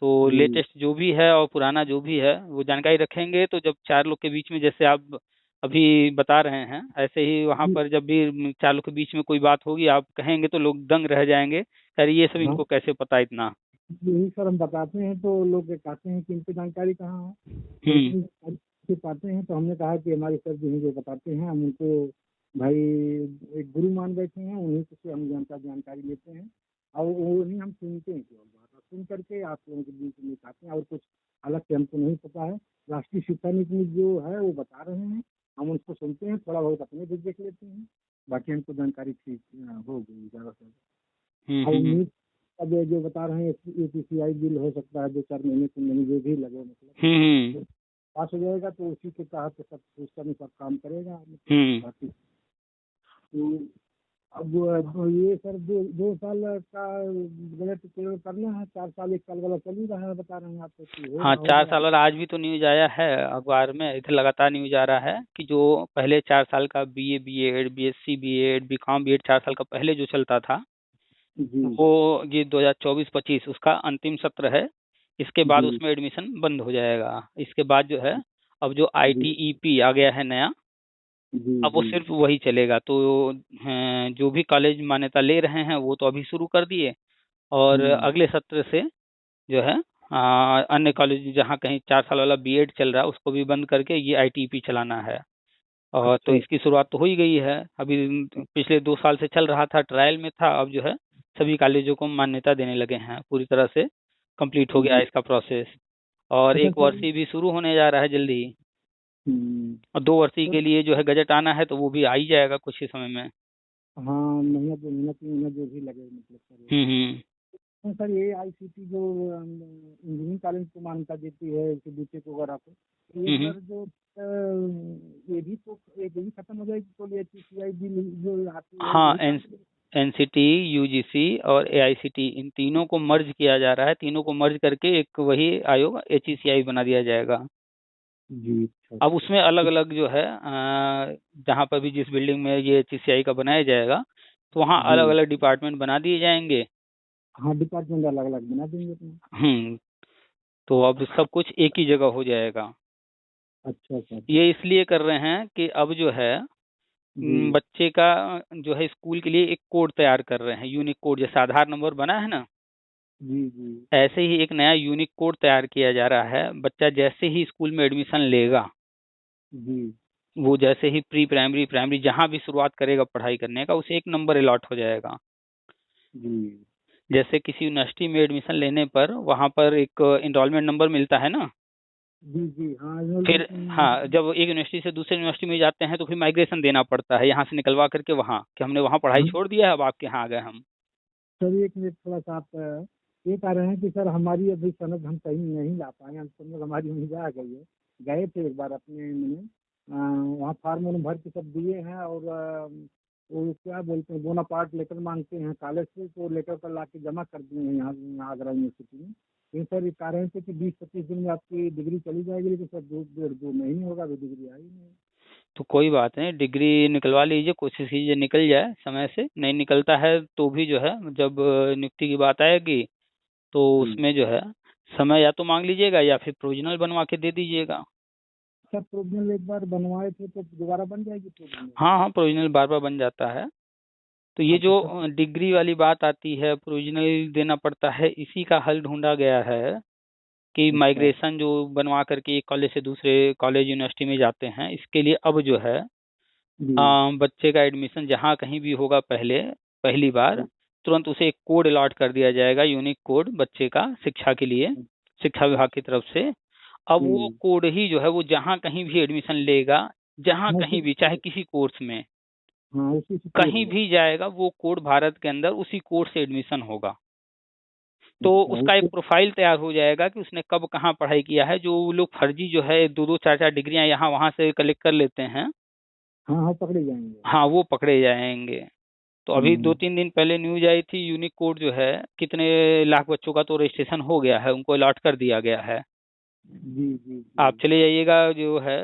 तो जी लेटेस्ट जो भी है और पुराना जो भी है वो जानकारी रखेंगे, तो जब 4 लोग के बीच में जैसे आप अभी बता रहे हैं, ऐसे ही वहाँ जी। पर जब भी 4 लोग के बीच में कोई बात होगी आप कहेंगे तो लोग दंग रह जाएंगे, अरे ये सब हाँ इनको कैसे पता इतना। यही सर हम बताते हैं तो लोग कहते हैं कि इनको जानकारी कहाँ है, तो हम्म इतनी जानकारी पाते हैं, तो हमने कहा कि हमारे सर जो हैं जो बताते हैं हम उनको भाई एक गुरु मान बैठे हैं, उन्हीं से हम जानकारी लेते हैं और उन्हीं हम सुनते हैं केवल बात, और सुन करके आप लोगों के बीच में दिखाते हैं और कुछ अलग से हमको नहीं पता है। राष्ट्रीय शिक्षा नीति में जो है वो बता रहे हैं, हम उसको सुनते हैं, थोड़ा बहुत अपने भी देख लेते हैं, बाकी हमको जानकारी ठीक हो गई ज़्यादा से हम्म ज़्यादा। और हम्म उम्मीद, अब ये जो बता रहे हैं एपीसीआई बिल हो सकता है 2 4 महीने 3 महीने जो भी लगे, मतलब हम्म तो पास हो जाएगा तो उसी के तहत सब सिस्टम सब काम करेगा, मतलब हम्म बाकी तो अब ये सर 2 साल का बजट तैयार करना है, 4 साल 1 साल वाला चल ही रहा है, बता रहे हैं आपको कि हाँ, हो 4 गया। साल, और आज भी तो न्यूज आया है अखबार में, इधर लगातार न्यूज आ रहा है कि जो पहले 4 साल का BA BEd BSc BEd BCom BEd 4 साल का पहले जो चलता था, जी वो ये 2024-25 उसका अंतिम सत्र है। इसके बाद जी उसमें एडमिशन बंद हो जाएगा। इसके बाद जो है अब जो जी आईटीईपी आ गया है नया, जी अब वो जी सिर्फ वही चलेगा। तो जो भी कॉलेज मान्यता ले रहे हैं वो तो अभी शुरू कर दिए, और हम्म, अगले सत्र से जो है अन्य कॉलेज जहाँ कहीं 4 साल वाला बीएड चल रहा है उसको भी बंद करके ये आईटीईपी चलाना है। और तो अच्छा इसकी शुरुआत तो हो ही गई है अभी, पिछले 2 साल से चल रहा था, ट्रायल में था, अब जो है सभी कॉलेजों को मान्यता देने लगे हैं, पूरी तरह से कंप्लीट हो गया है जी। इसका प्रोसेस। और अच्छा एक सर। वर्षीय भी शुरू होने जा रहा है जल्दी ही, हम्म, और 2 वर्षीय तो के लिए जो है गजट आना है तो वो भी आ ही जाएगा कुछ ही समय में। हाँ, मेहनत मेहनत मेहनत जो भी लगे, मतलब सर। हम्म। हाँ सर, ये आईसीटी जो इंजीनियरिंग कॉलेज को मान्यता देती है कि बीटेक वगैरह को, तो ये हम्म। सर जो ये भी तो ये भी खत्म हो जाएगी, तो ये पीसीआई बिल जो आती है हाँ, यही काम करेगी। एनसीटी, यूजीसी और एआईसीटी, इन तीनों को मर्ज किया जा रहा है। तीनों को मर्ज करके एक वही आयोग एचईसीआई बना दिया जाएगा। जी। अच्छा अब अच्छा। उसमें अलग अलग जो है जहाँ पर भी जिस बिल्डिंग में ये एचईसीआई का बनाया जाएगा, तो वहाँ जी। अलग अलग डिपार्टमेंट बना दिए जाएंगे। हाँ, डिपार्टमेंट अलग अलग बना देंगे अपने। हम्म। तो अब सब कुछ एक ही जगह हो जाएगा। अच्छा अच्छा। ये इसलिए कर रहे हैं कि अब जो है जी बच्चे का जो है स्कूल के लिए एक कोड तैयार कर रहे हैं, यूनिक कोड, जैसे आधार नंबर बना है ना, जी। जी ऐसे ही एक नया यूनिक कोड तैयार किया जा रहा है। बच्चा जैसे ही स्कूल में एडमिशन लेगा, जी। वो जैसे ही प्री प्राइमरी, प्राइमरी जहाँ भी शुरुआत करेगा पढ़ाई करने का, उसे एक नंबर अलॉट हो जाएगा। जी। जैसे किसी यूनिवर्सिटी में एडमिशन लेने पर वहाँ पर एक इनरोलमेंट नंबर मिलता है ना, जी। जी हाँ, फिर एनरोलमेंट हाँ, जब एक यूनिवर्सिटी से दूसरे यूनिवर्सिटी में जाते हैं तो फिर माइग्रेशन देना पड़ता है, यहाँ से निकलवा करके वहाँ, कि हमने वहाँ पढ़ाई हम छोड़ दिया है, अब आपके यहाँ आ गए हम। सर एक मिनट, थोड़ा सा आप ये कह रहे हैं कि सर हमारी अभी सनद हम कहीं नहीं ला पाए, हम सब लोग, हमारी उम्मीद आ गई है। गए थे एक बार अपने मैंने वहाँ फार्म उर्म भर के सब दिए हैं, और वो क्या बोलते हैं, बोनापार्ट लेटर मांगते हैं कॉलेज से, तो लेटर पर ला के जमा कर दिए हैं यहाँ आगरा यूनिवर्सिटी में। लेकिन सर ये कह रहे थे कि 20-25 दिन में आपकी डिग्री चली जाएगी, लेकिन सर 2 महीने होगा, अभी डिग्री आई नहीं। तो कोई बात नहीं, डिग्री निकलवा लीजिए, कोशिश कीजिए निकल जाए समय से। नहीं निकलता है तो भी जो है जब नियुक्ति की बात आएगी तो जी उसमें जो है समय या तो मांग लीजिएगा या फिर प्रोविजनल बनवा के दे दीजिएगा। सर प्रोविजनल एक बार बनवाए थे तो दोबारा बन जाएगी प्रोविजनल? हाँ हाँ, प्रोविजनल बार बार बन जाता है। तो ये अच्छा जो सर। डिग्री वाली बात आती है, प्रोविजनल देना पड़ता है, इसी का हल ढूंढा गया है कि अच्छा। माइग्रेशन जो बनवा करके एक कॉलेज से दूसरे कॉलेज यूनिवर्सिटी में जाते हैं, इसके लिए अब जो है जी। बच्चे का एडमिशन जहाँ कहीं भी होगा पहली बार, तुरंत उसे एक कोड अलॉट कर दिया जाएगा, यूनिक कोड बच्चे का, शिक्षा के लिए, शिक्षा विभाग की तरफ से। अब वो जी। कोड ही जो है वो जहाँ कहीं भी एडमिशन लेगा, जहाँ हाँ उसी कहीं भी, चाहे किसी कोर्स में हाँ उसी से कोड कहीं है। भी जाएगा, वो कोड भारत के अंदर उसी कोड से एडमिशन होगा। तो अच्छा उसका एक उसको। प्रोफाइल तैयार हो जाएगा कि उसने कब कहाँ पढ़ाई किया है। जो लोग फर्जी जो है दो दो चार चार डिग्रियां यहाँ वहाँ से कलेक्ट कर लेते हैं, हाँ हाँ, पकड़े जाएंगे। हाँ, वो पकड़े जाएंगे। तो अभी हम्म। 2-3 दिन पहले न्यूज आई थी, यूनिक कोड जो है कितने लाख बच्चों का तो रजिस्ट्रेशन हो गया है, उनको अलॉट कर दिया गया है। जी जी जी। आप चले जाइएगा जो है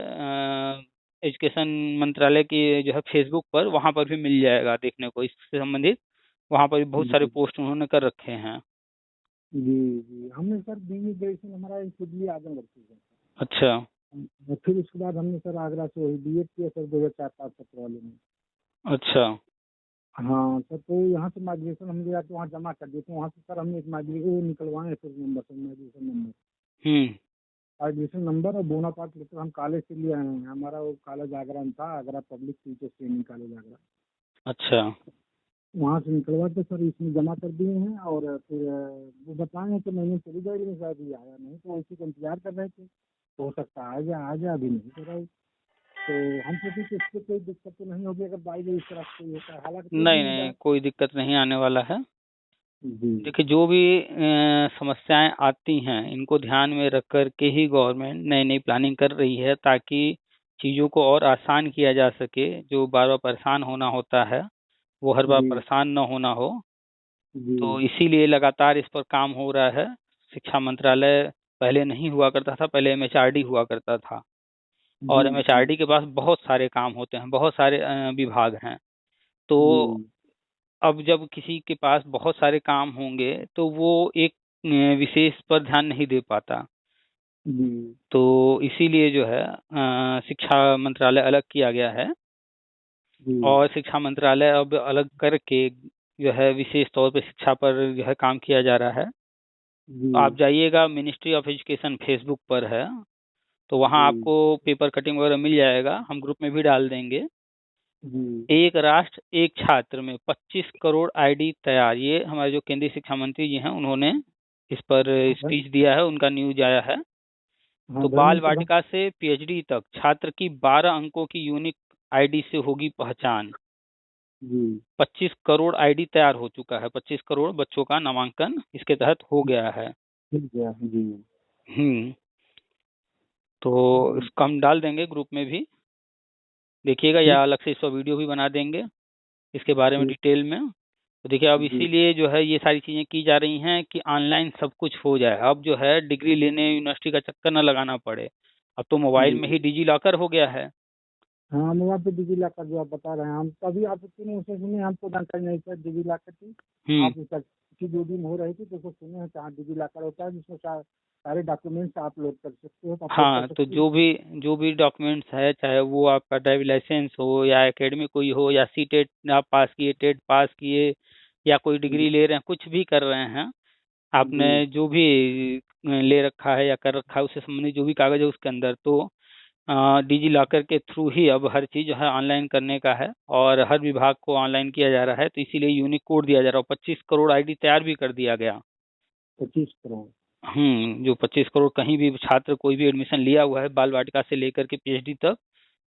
एजुकेशन मंत्रालय की जो है फेसबुक पर, वहाँ पर भी मिल जाएगा देखने को इससे संबंधित। वहाँ पर भी बहुत सारे जी पोस्ट उन्होंने कर रखे हैं। जी। जी हमने सर बीए ग्रेजुएशन हमारा खुद आजमगढ़ से है। अच्छा और फिर उसके बाद हमने सर आगरा से वही बीएड किया सर 2004-05 वाले में। अच्छा। हाँ सर, तो यहाँ से माइग्रेशन हम ले आके वहाँ जमा कर दिए, तो वहाँ से सर हमने एक माइग्रेशन निकलवाए फिर नंबर, सर माइग्रेशन नंबर, हम्म। माइग्रेशन नंबर और बोनापार्ट लेकर हम कॉलेज से लिए आए हैं। हमारा वो कॉलेज आगरा में था, Agra public teachers training college Agra. अच्छा। वहाँ से निकलवा के सर इसमें जमा कर दिए हैं, और फिर वो बताए हैं कि महीने में चली जाएगी, लेकिन शायद ये आया नहीं, तो उसी का इंतजार कर रहे थे। तो हो सकता है आ जाए, अभी नहीं कर रहा। तो हम सोचे कि इससे कोई दिक्कत तो नहीं होगी अगर बाई इस तरह से होता है, हालांकि फिर नहीं भी नहीं, बात। कोई दिक्कत नहीं आने वाला है। जी देखिए, जो भी समस्याएं आती हैं, इनको ध्यान में रख कर के ही गवर्नमेंट नई नई प्लानिंग कर रही है, ताकि चीज़ों को और आसान किया जा सके। जो बार बार परेशान होना होता है, वो हर बार जी परेशान न होना हो। जी। तो इसीलिए लगातार इस पर काम हो रहा है। शिक्षा मंत्रालय पहले नहीं हुआ करता था, पहले एमएचआरडी हुआ करता था। जी और जी। एमएचआरडी के पास बहुत सारे काम होते हैं, बहुत सारे विभाग हैं। तो जी अब जब किसी के पास बहुत सारे काम होंगे तो वो एक विशेष पर ध्यान नहीं दे पाता। जी तो इसीलिए जो है शिक्षा मंत्रालय अलग किया गया है, जी। और शिक्षा मंत्रालय अब अलग करके जो है विशेष तौर पे शिक्षा पर जो है काम किया जा रहा है। तो आप जी जाइएगा, मिनिस्ट्री ऑफ एजुकेशन फेसबुक पर है, तो वहाँ जी आपको पेपर कटिंग वगैरह मिल जाएगा, हम ग्रुप में भी डाल देंगे। जी। एक राष्ट्र एक छात्र में 25 करोड़ आईडी तैयार, ये हमारे जो केंद्रीय शिक्षा मंत्री जी हैं उन्होंने इस पर हाँ स्पीच दिया है, उनका न्यूज आया है। हाँ, तो बाल धर्मेंद्र प्रधान। वाटिका से पीएचडी तक छात्र की 12 अंकों की यूनिक आईडी से होगी पहचान। जी। 25 करोड़ आईडी तैयार हो चुका है, 25 करोड़ बच्चों का नामांकन इसके तहत हो गया है। ठीक है जी। हम्म। तो इसका हम डाल देंगे ग्रुप में भी, देखिएगा, ठीक। या अलग से इसका वीडियो भी बना देंगे इसके बारे में ठीक। डिटेल में। तो देखिए अब जी इसीलिए जो है ये सारी चीजें की जा रही हैं कि ऑनलाइन सब कुछ हो जाए। अब जो है डिग्री लेने यूनिवर्सिटी का चक्कर न लगाना पड़े। अब तो मोबाइल में जी। ही डिजी लॉकर हो गया है। हाँ, मोबाइल पे डिजी लॉकर जो आप बता रहे हैं, हम तभी आप सुने उसे सुने, हमको जानकारी नहीं था डिजी लॉकर की। हम्म। आप उसका किसी दो दिन हो रही थी तो उसको सुने हैं कहाँ डिजी लॉकर होता है, जिसमें सारे डॉक्यूमेंट्स आप लोड कर सकते हो, अपलोड कर हाँ, तो सकते हो। जो भी डॉक्यूमेंट्स है, चाहे वो आपका ड्राइविंग लाइसेंस हो या एकेडमिक कोई हो या सी टेट आप पास किए, टेट पास किए, या कोई जी डिग्री ले रहे हैं, कुछ भी कर रहे हैं, आपने जी जो भी ले रखा है या कर रखा है उससे संबंधित जो भी कागज है उसके अंदर, तो डिजी लॉकर के थ्रू ही अब हर चीज जो है ऑनलाइन करने का है और हर विभाग को ऑनलाइन किया जा रहा है। तो इसीलिए यूनिक कोड दिया जा रहा है और 25 करोड़ आईडी तैयार भी कर दिया गया। 25 करोड़। जो 25 करोड़ कहीं भी छात्र कोई भी एडमिशन लिया हुआ है बाल वाटिका से लेकर के पीएचडी तक,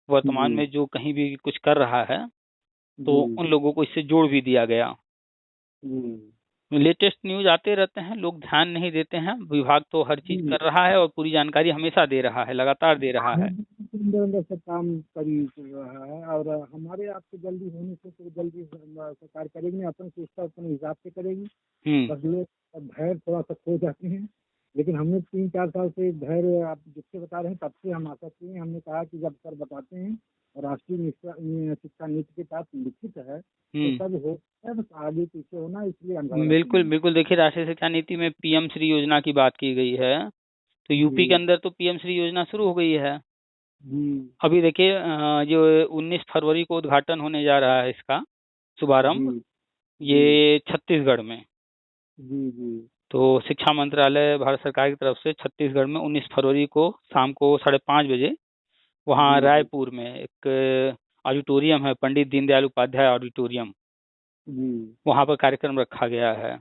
वर्तमान जी में जो कहीं भी कुछ कर रहा है, तो जी उन लोगों को इससे जोड़ भी दिया गया। जी लेटेस्ट न्यूज आते रहते हैं, लोग ध्यान नहीं देते हैं। विभाग तो हर चीज जी। कर रहा है और पूरी जानकारी हमेशा दे रहा है, लगातार दे रहा है। अंदर अंदर सब काम करी रहा है, और हमारे आपके जल्दी होने से तो जल्दी सरकार करेगी नहीं, अपन चेष्टा अपने हिसाब से करेगी। हम्म। बस लोग अब धैर्य थोड़ा सा खो जाते हैं। लेकिन हमने 3-4 साल से धैर्य, आप जिससे बता रहे हैं तब से हम आशा किए हैं। हमने कहा कि जब सर बताते हैं और राष्ट्रीय शिक्षा नीति के तहत लिखित है तो हम्म। सब हो है, बस आगे पीछे होना, इसलिए अंधारा बिल्कुल रखेंगे। बिल्कुल, देखिए राष्ट्रीय शिक्षा नीति में पीएम श्री योजना की बात की गई है। तो यूपी के जी अंदर तो पीएम श्री योजना शुरू हो गई है। जी अभी देखिए जो 19 फरवरी को उद्घाटन होने जा रहा है इसका जी शुभारंभ, जी ये छत्तीसगढ़ में। जी जी तो शिक्षा मंत्रालय भारत सरकार की तरफ से छत्तीसगढ़ में 19 फरवरी को शाम को 5:30 बजे वहाँ जी जी रायपुर में एक ऑडिटोरियम है, पंडित दीनदयाल उपाध्याय ऑडिटोरियम, जी वहाँ पर कार्यक्रम रखा गया है।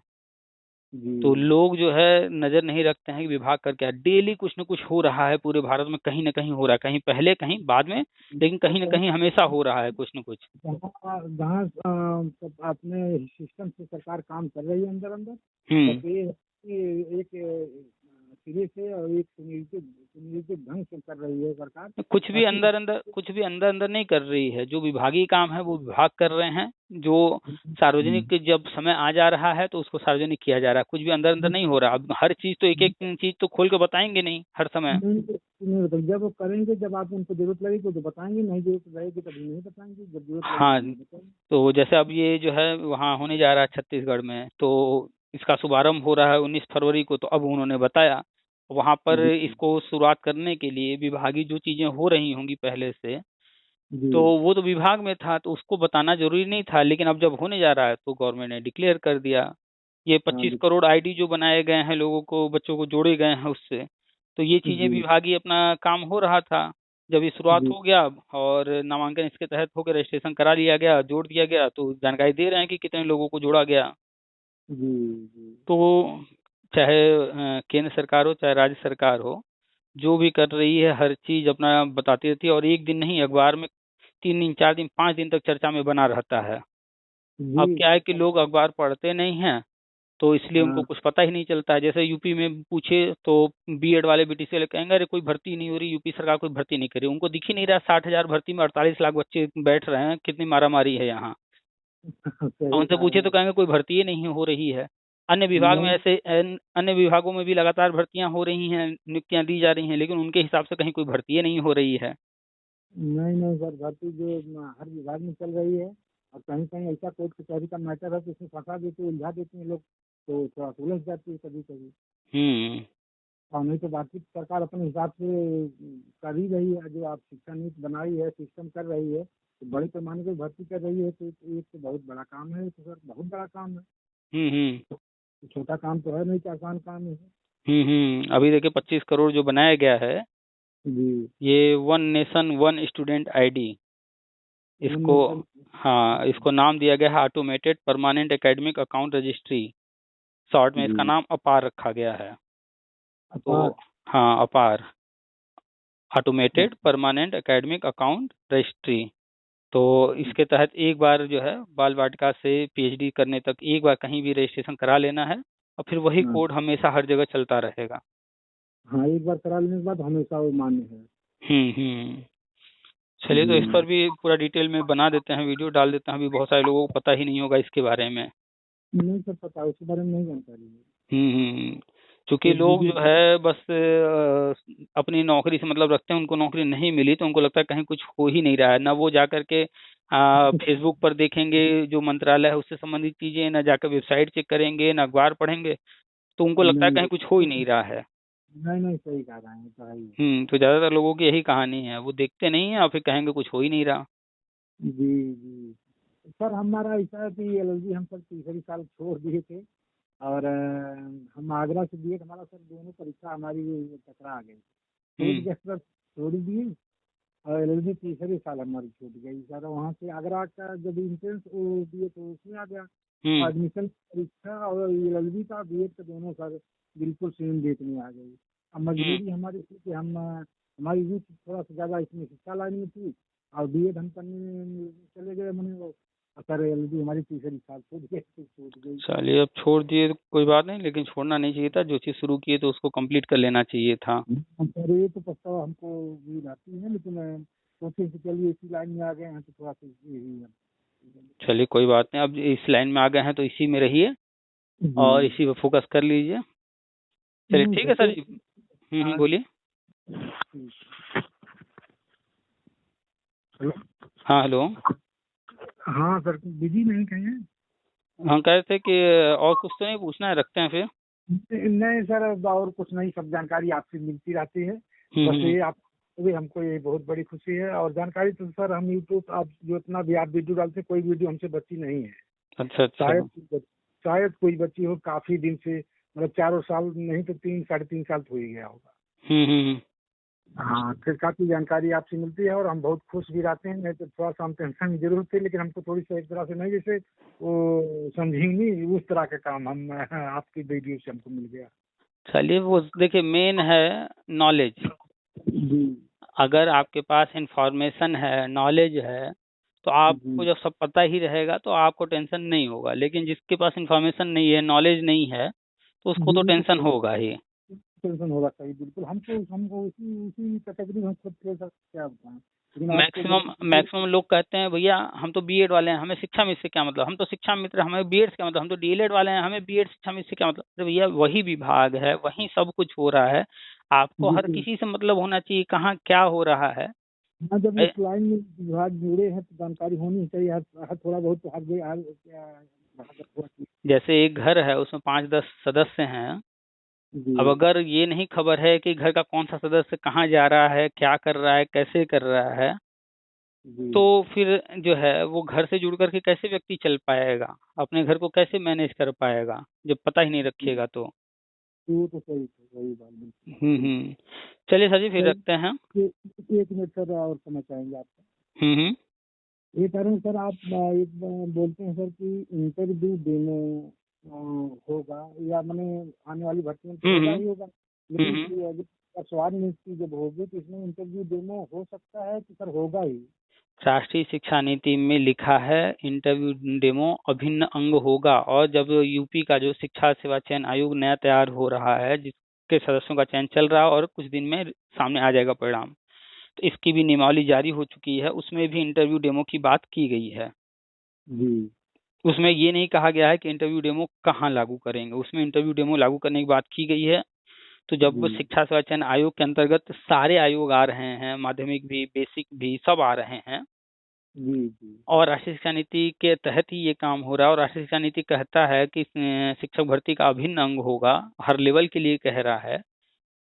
जी तो लोग जो है नज़र नहीं रखते हैं कि विभाग कर क्या, डेली कुछ न कुछ हो रहा है पूरे भारत में, कहीं न कहीं हो रहा है, कहीं पहले कहीं बाद में, लेकिन कहीं न कहीं हमेशा हो रहा है कुछ न कुछ। जहाँ जहाँ सब अपने सिस्टम से सरकार काम कर रही है अंदर अंदर। हुँ। बस ये है कि एक सिरे से और एक सुनियोजित सुनियोजित ढंग से कर रही है सरकार, ताकि कुछ भी अंदर अंदर नहीं कर रही है। जो विभागीय काम है वो विभाग कर रहे हैं, जो सार्वजनिक के जब समय आ जा रहा है तो उसको सार्वजनिक किया जा रहा है, कुछ भी अंदर अंदर नहीं हो रहा। अब हर चीज तो एक एक चीज तो खोल के बताएंगे नहीं हर समय। नहीं बताएंगे। जब वो करेंगे, जब आप उनको जरूरत लगेगी तो बताएंगे, नहीं जरूरत रहेगी तभी नहीं बताएंगे, जब जरूरत लगेगी हाँ, तभी बताएंगे। तो जैसे अब ये जो है वहाँ होने जा रहा है छत्तीसगढ़ में, तो इसका शुभारंभ हो रहा है 19 फरवरी को। तो अब उन्होंने बताया वहाँ पर जी इसको शुरुआत करने के लिए विभागीय जो चीजें हो रही होंगी पहले से, जी तो वो तो विभाग में था तो उसको बताना जरूरी नहीं था, लेकिन अब जब होने जा रहा है तो गवर्नमेंट ने डिक्लेयर कर दिया। ये हाँ 25 करोड़ आईडी जो बनाए गए हैं, लोगों को, बच्चों को जोड़े गए हैं उससे, तो ये चीजें जी विभागीय अपना काम हो रहा था। जब ये शुरुआत जी हो गया और नामांकन इसके तहत होकर रजिस्ट्रेशन करा लिया गया, जोड़ दिया गया, तो जानकारी दे रहे हैं कि कितने लोगों को जोड़ा गया। जी जी तो चाहे केंद्र सरकार हो चाहे राज्य सरकार हो, जो भी कर रही है हर चीज अपना बताती रहती है, और एक दिन नहीं, अखबार में 3 दिन 4 दिन 5 दिन तक चर्चा में बना रहता है। जी अब क्या है कि लोग अखबार पढ़ते नहीं हैं, तो इसलिए उनको हाँ कुछ पता ही नहीं चलता है। जैसे यूपी में पूछे तो बीएड वाले बीटीसी वाले कहेंगे अरे कोई भर्ती नहीं हो रही, यूपी सरकार कोई भर्ती नहीं कर रही। उनको दिख ही नहीं रहा 60,000 भर्ती में 48 लाख बच्चे बैठ रहे हैं, कितनी मारामारी है यहाँ। और सही उनसे कहा पूछे तो है। कहेंगे कोई भर्ती ही नहीं हो रही है। नहीं अन्य विभागों में भी लगातार भर्तियां हो रही हैं, नियुक्तियां दी जा रही हैं, लेकिन उनके हिसाब से कहीं कोई भर्ती ही नहीं हो रही है। नहीं नहीं सर, भर्ती जो हर विभाग में चल रही है, और कहीं कहीं ऐसा कोर्ट कचहरी का मैटर है तो उसमें फंसा देते, उलझा देते हैं लोग, तो थोड़ा सा उलझ जाती है कभी कभी। हम्म। और नहीं तो बाकी सरकार अपने हिसाब से कर ही रही है, जो आप शिक्षा नीति बनाई है, सिस्टम कर रही है, तो बड़े पैमाने पर भर्ती कर रही है, तो एक तो बहुत बड़ा काम है, तो सर बहुत बड़ा काम है। हम्म। तो छोटा काम तो है नहीं कि आसान काम है। अभी देखिए 25 करोड़ जो बनाया गया है, जी ये one nation one student ID, वो इसको, नेशन। हाँ, इसको नाम दिया गया है automated permanent academic account registry. Short में इसका जी नाम अपार रखा गया है। तो अपार। हाँ, अपार, automated permanent academic account registry. तो इसके तहत एक बार जो है बाल वाटिका से पीएचडी करने तक एक बार कहीं भी रजिस्ट्रेशन करा लेना है, और फिर वही हाँ कोड हमेशा हर जगह चलता रहेगा। हाँ, एक बार करा लेने के बाद हमेशा वो मान्य है। हम्म। चलिए, तो इस जी पर भी पूरा डिटेल में बना देते हैं, वीडियो डाल देते हैं, अभी बहुत सारे लोगों को पता ही नहीं होगा इसके बारे में। नहीं सर, पता उसके बारे में नहीं जानकारी है। क्योंकि एक लोग दीदी। जो है बस अपनी नौकरी से मतलब रखते हैं, उनको नौकरी नहीं मिली तो उनको लगता है कहीं कुछ हो ही नहीं रहा है, ना वो जा करके फेसबुक पर देखेंगे जो मंत्रालय है उससे संबंधित चीजें, ना जाकर वेबसाइट चेक करेंगे, ना अखबार पढ़ेंगे, तो उनको लगता है नहीं कहीं कुछ हो ही नहीं रहा है। नहीं नहीं, सही कह रहे हैं, तो है ही। तो ज्यादातर लोगों की यही कहानी है, वो देखते नहीं है और फिर कहेंगे कुछ हो ही नहीं रहा। जी जी। सर हमारा ऐसा है कि एलएलबी हम सर तीसरे साल छोड़ दिए थे। और हम आगरा से दिए, हमारा सर दोनों परीक्षा हमारी टकरा आ गई, छूट हम्म गए सर, छोड़ दिए। और एलएलबी तीसरे साल हमारी छूट गई सर, वहाँ से आगरा का जब इंट्रेंस वो दिए तो उसमें आ गया। हम्म एडमिशन परीक्षा और एलएलबी का बीएड का दोनों सर बिल्कुल सेम डेट में आ गई। अब हम्म मजबूरी हमारी थी कि हम हमारी रुचि थोड़ा सा ज़्यादा इसमें शिक्षा लाइन में थी, और बीएड हम करने चले गए मैंने वो। सर एलएलबी हमारी तीसरी साल छूट गई, तो छूट गई। चलिए, अब छोड़ दिए तो कोई बात नहीं, लेकिन छोड़ना नहीं चाहिए था, जो चीज़ शुरू किए तो उसको कंप्लीट कर लेना चाहिए था। सर ये तो पछतावा हमको भी आती है, लेकिन सोचे कि चलिए इसी लाइन में आ गए हैं तो थोड़ा सा यही है। चलिए कोई बात नहीं, अब इस लाइन में आ गए हैं तो इसी में रहिए जी। और इसी पे फोकस कर लीजिए। चलिए ठीक है सर सर तो जी। हाँ, बोलिए। ठीक। हेलो। हाँ हेलो। हाँ सर, बिजी नहीं कहीं हैं? हम कह रहे थे कि और कुछ तो नहीं पूछना है, रखते हैं फिर। नहीं सर, और कुछ नहीं, सब जानकारी आपसे मिलती रहती है। हम्म बस हम्म ये आप भी, हमको ये बहुत बड़ी खुशी है। और जानकारी तो सर हम यूट्यूब, आप जो इतना भी आप वीडियो डालते हैं, कोई वीडियो हमसे बची नहीं है। अच्छा अच्छा। शायद कोई बच्ची हो काफी दिन से, मतलब 4 साल नहीं तो 3 साढ़े 3 साल तो हो ही गया होगा। हम्म। हाँ, फिर काफी जानकारी आपसे मिलती है और हम बहुत खुश भी रहते हैं। नहीं तो थोड़ा सा हम टेंशन में जरूर थे, लेकिन हमको थोड़ी सी एक तरह से नहीं, जैसे वो समझेंगी उस तरह का काम हम आपकी वीडियो से हमको मिल गया। चलिए, वो देखिए मेन है नॉलेज। जी अगर आपके पास इंफॉर्मेशन है, नॉलेज है, तो आपको जी जब सब पता ही रहेगा तो आपको टेंशन नहीं होगा, लेकिन जिसके पास इंफॉर्मेशन नहीं है, नॉलेज नहीं है, तो उसको जी, तो ये तो टेंशन सही, होगा ही। टेंशन होगा, सही बिल्कुल। हमको हमको उसी उसी कैटेगरी में हम खुद थे सर, क्या बताएं, लेकिन आपको जब मैक्सिमम मैक्सिमम लोग कहते हैं भैया हम तो बीएड वाले हैं, हमें शिक्षा मित्र से क्या मतलब, हम तो शिक्षा मित्र, हमें बीएड से क्या मतलब, हम तो डीएलएड वाले हैं, हमें बीएड शिक्षा मित्र से क्या मतलब। अरे भैया, वही विभाग है, वही सब कुछ हो रहा है, आपको हर बिल्कुल। किसी से मतलब होना चाहिए कहाँ क्या हो रहा है। हाँ, जब ए, इस लाइन में विभाग जुड़े हैं तो जानकारी होनी चाहिए, हर थोड़ा बहुत तो हर जैसे एक घर है उसमें 5-10 सदस्य हैं। जी अब अगर ये नहीं खबर है कि घर का कौन सा सदस्य कहाँ जा रहा है, क्या कर रहा है, कैसे कर रहा है, जी। तो फिर जो है वो घर से जुड़ करके कैसे व्यक्ति चल पाएगा, अपने घर को कैसे मैनेज कर पाएगा जब पता ही नहीं जी, रखेगा तो। वो तो सही है, वही बात बिल्कुल। हम्म। चलिए सर जी, फिर सर, रखते हैं। एक मिनट सर और समझ चाहेंगे आपसे। हम्म। ये कह रहे हैं सर, आप बोलते हैं सर कि इंटरव्यू देने होगा, या मैंने आने वाली भर्ती में तो हम्म होगा हम्म ही होगा, हम्म लेकिन हम्म। स्वास्थ्य नीति जब होगी तो इसमें इंटरव्यू देने हो सकता है कि सर होगा ही? राष्ट्रीय शिक्षा नीति में लिखा है इंटरव्यू डेमो अभिन्न अंग होगा, और जब यूपी का जो शिक्षा सेवा चयन आयोग नया तैयार हो रहा है, जिसके सदस्यों का चयन चल रहा है और कुछ दिन में सामने आ जाएगा परिणाम, तो इसकी भी नियमावली जारी हो चुकी है, उसमें भी इंटरव्यू डेमो की बात की गई है। जी उसमें ये नहीं कहा गया है कि इंटरव्यू डेमो कहाँ लागू करेंगे, उसमें इंटरव्यू डेमो लागू करने की बात की गई है। तो जब जी शिक्षा सेवा चयन आयोग के अंतर्गत सारे आयोग आ रहे हैं, माध्यमिक भी, बेसिक भी, सब आ रहे हैं, जी जी और राष्ट्रीय शिक्षा नीति के तहत ही ये काम हो रहा है, और राष्ट्रीय शिक्षा नीति कहता है कि शिक्षक भर्ती का अभिन्न अंग होगा, हर लेवल के लिए कह रहा है,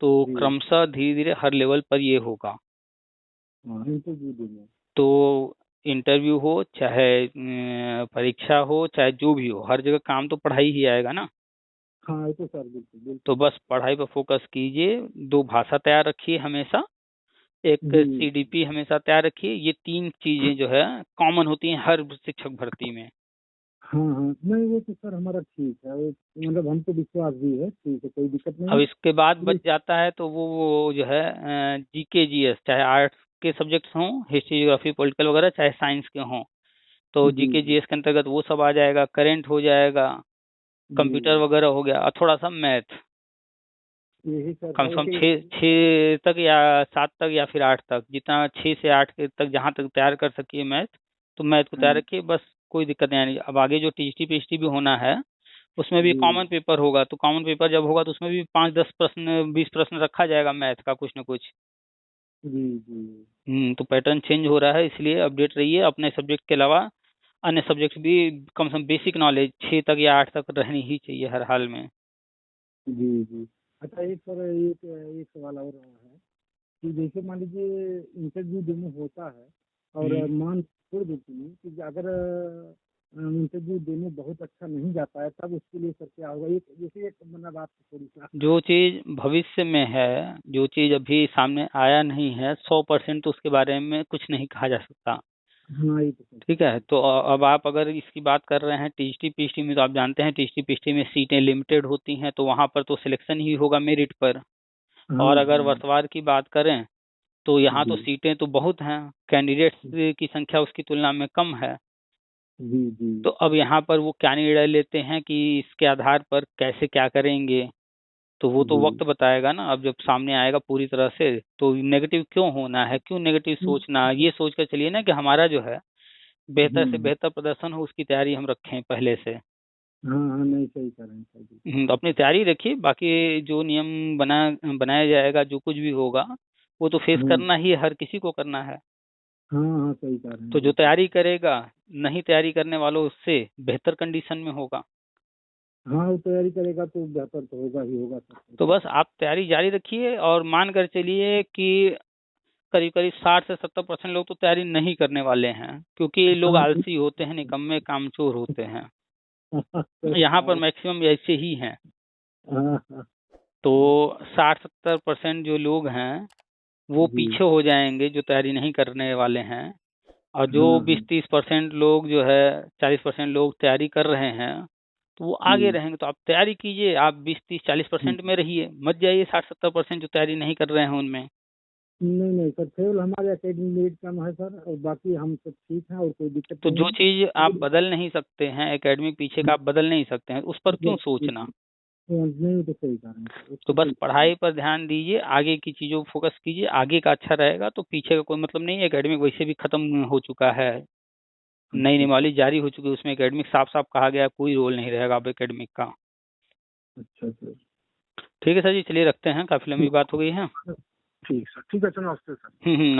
तो जी। क्रमशः धीरे धीरे हर लेवल पर ये होगा। हाँ, इंटरव्यू देने। तो इंटरव्यू हो चाहे परीक्षा हो चाहे जो भी हो, हर जगह काम तो पढ़ाई ही आएगा ना। हाँ, ये तो सर बिल्कुल तो बिल्कुल। बस पढ़ाई पर फोकस कीजिए, दो भाषा तैयार रखिए हमेशा, एक जी। सीडीपी हमेशा तैयार रखिए, ये तीन चीजें जो है कॉमन होती हैं हर शिक्षक भर्ती में। हाँ हाँ, नहीं वो तो सर हमारा ठीक है, वो मतलब हमको विश्वास भी है, ठीक है, कोई दिक्कत नहीं अब है। इसके बाद बच जी जाता है तो वो जो है जीके जीएस, चाहे आर्ट्स के सब्जेक्ट्स हों, हिस्ट्री ज्योग्राफी पॉलिटिकल वगैरह, चाहे साइंस के हों, तो जी जीके जीएस के अंतर्गत वो सब आ जाएगा, करेंट हो जाएगा, जी। कंप्यूटर वगैरह हो गया, और थोड़ा सा मैथ। यही सर कम है से कम कि। छः छः तक या 7 तक या फिर 8 तक, जितना 6 से 8 के तक जहाँ तक तैयार कर सकिए मैथ, तो मैथ को तैयार हाँ रखिए बस। कोई दिक्कत नहीं। अब आगे जो टीजीटी पीएचडी भी होना है, उसमें भी जी कॉमन पेपर होगा, तो कॉमन पेपर जब होगा तो उसमें भी 5-10 प्रश्न 20 प्रश्न रखा जाएगा मैथ का कुछ न कुछ। जी जी। तो पैटर्न चेंज हो रहा है, इसलिए अपडेट रहिए। अपने सब्जेक्ट के अलावा अन्य सब्जेक्ट भी कम से कम बेसिक नॉलेज 6 तक या 8 तक रहनी ही चाहिए हर हाल में। जी जी। अच्छा, एक सर, एक एक सवाल और है कि जैसे मान लीजिए इंटरव्यू देने होता है और हम्म मान छोड़ देती हूँ कि अगर इंटरव्यू देने बहुत अच्छा नहीं जाता है, तब उसके लिए सर क्या होगा? एक जैसे एक मतलब आपको थोड़ी सा। जो चीज भविष्य में है, जो चीज अभी सामने आया नहीं है, 100% तो उसके बारे में कुछ नहीं कहा जा सकता। हाँ, ये तो सर। ठीक है, तो अब आप अगर इसकी बात कर रहे हैं टीजीटी पीएचडी में, तो आप जानते हैं टीजीटी पीएचडी में सीटें लिमिटेड होती हैं, तो वहां पर तो सिलेक्शन ही होगा मेरिट पर। हाँ और अगर हाँ। वर्षवार की बात करें तो यहाँ तो जी सीटें तो बहुत हैं, कैंडिडेट्स की संख्या उसकी तुलना में कम है। जी जी तो अब यहाँ पर वो क्या निर्णय लेते हैं कि इसके आधार पर कैसे क्या करेंगे, तो वो तो जी। वक्त बताएगा ना। अब जब सामने आएगा पूरी तरह से, तो नेगेटिव क्यों होना है, क्यों नेगेटिव सोचना, ये सोच कर चलिए ना कि हमारा जो है बेहतर से हम्म। बेहतर प्रदर्शन हो, उसकी तैयारी हम रखें पहले से। हाँ हाँ, नहीं सही कर रहे हैं सर, बिल्कुल तो सही अपनी कर रहे तैयारी रखिए, बाकी जो नियम बनाया जाएगा, जो कुछ भी होगा वो तो फेस हैं। हाँ करना ही है, हर किसी को करना है। हाँ हाँ, सही कर रहे तो हैं जो बिल्कुल। तैयारी करेगा, नहीं तैयारी करने वालों उससे बेहतर कंडीशन में होगा। हाँ, वो तैयारी करेगा तो बेहतर तो होगा ही होगा सर, तो बिल्कुल बस सही। आप तैयारी जारी रखिए, और मान कर चलिए कि करीब करीब 60 से 70% लोग तो तैयारी नहीं करने वाले हैं, क्योंकि ये लोग हाँ आलसी होते हैं, निकम्मे कामचोर होते हैं। सही यहाँ कहा पर है। मैक्सिमम ऐसे ही हैं। हाँ हाँ। तो 60-70% जो लोग हैं वो जी। पीछे हो जाएंगे, जो तैयारी नहीं करने वाले हैं। और जो हाँ हाँ। 20-30% लोग जो है, 40% लोग तैयारी कर रहे हैं, तो वो आगे जी। रहेंगे। तो आप तैयारी कीजिए, आप 20-30-40% में रहिए, मत जाइए 60-70% जो तैयारी नहीं कर रहे हैं उनमें। नहीं नहीं सर, केवल हमारे एकेडमी में एक कम है सर, और बाकी हम सब ठीक हैं और कोई दिक्कत तो नहीं जो है। चीज आप बदल नहीं सकते हैं, एकेडमिक पीछे का आप बदल नहीं सकते हैं, उस पर क्यों सोचना। नहीं, तो सही कह रहे हैं सर, तो उसको बस सही कह रहे पढ़ाई पर ध्यान दीजिए, आगे की चीजों पर फोकस कीजिए, आगे का अच्छा रहेगा तो पीछे का कोई मतलब नहीं है। एकेडमिक वैसे भी खत्म हो चुका है, हैं। नई अच्छा नियमावली जारी हो चुकी है, उसमें एकेडमिक साफ साफ कहा गया है, कोई रोल नहीं रहेगा अब एकेडमिक का। अच्छा सर। ठीक है सर जी, चलिए रखते हैं, काफी लंबी बात हो गई है। ठीक सर, ठीक है सर, नमस्ते सर। नमस्ते।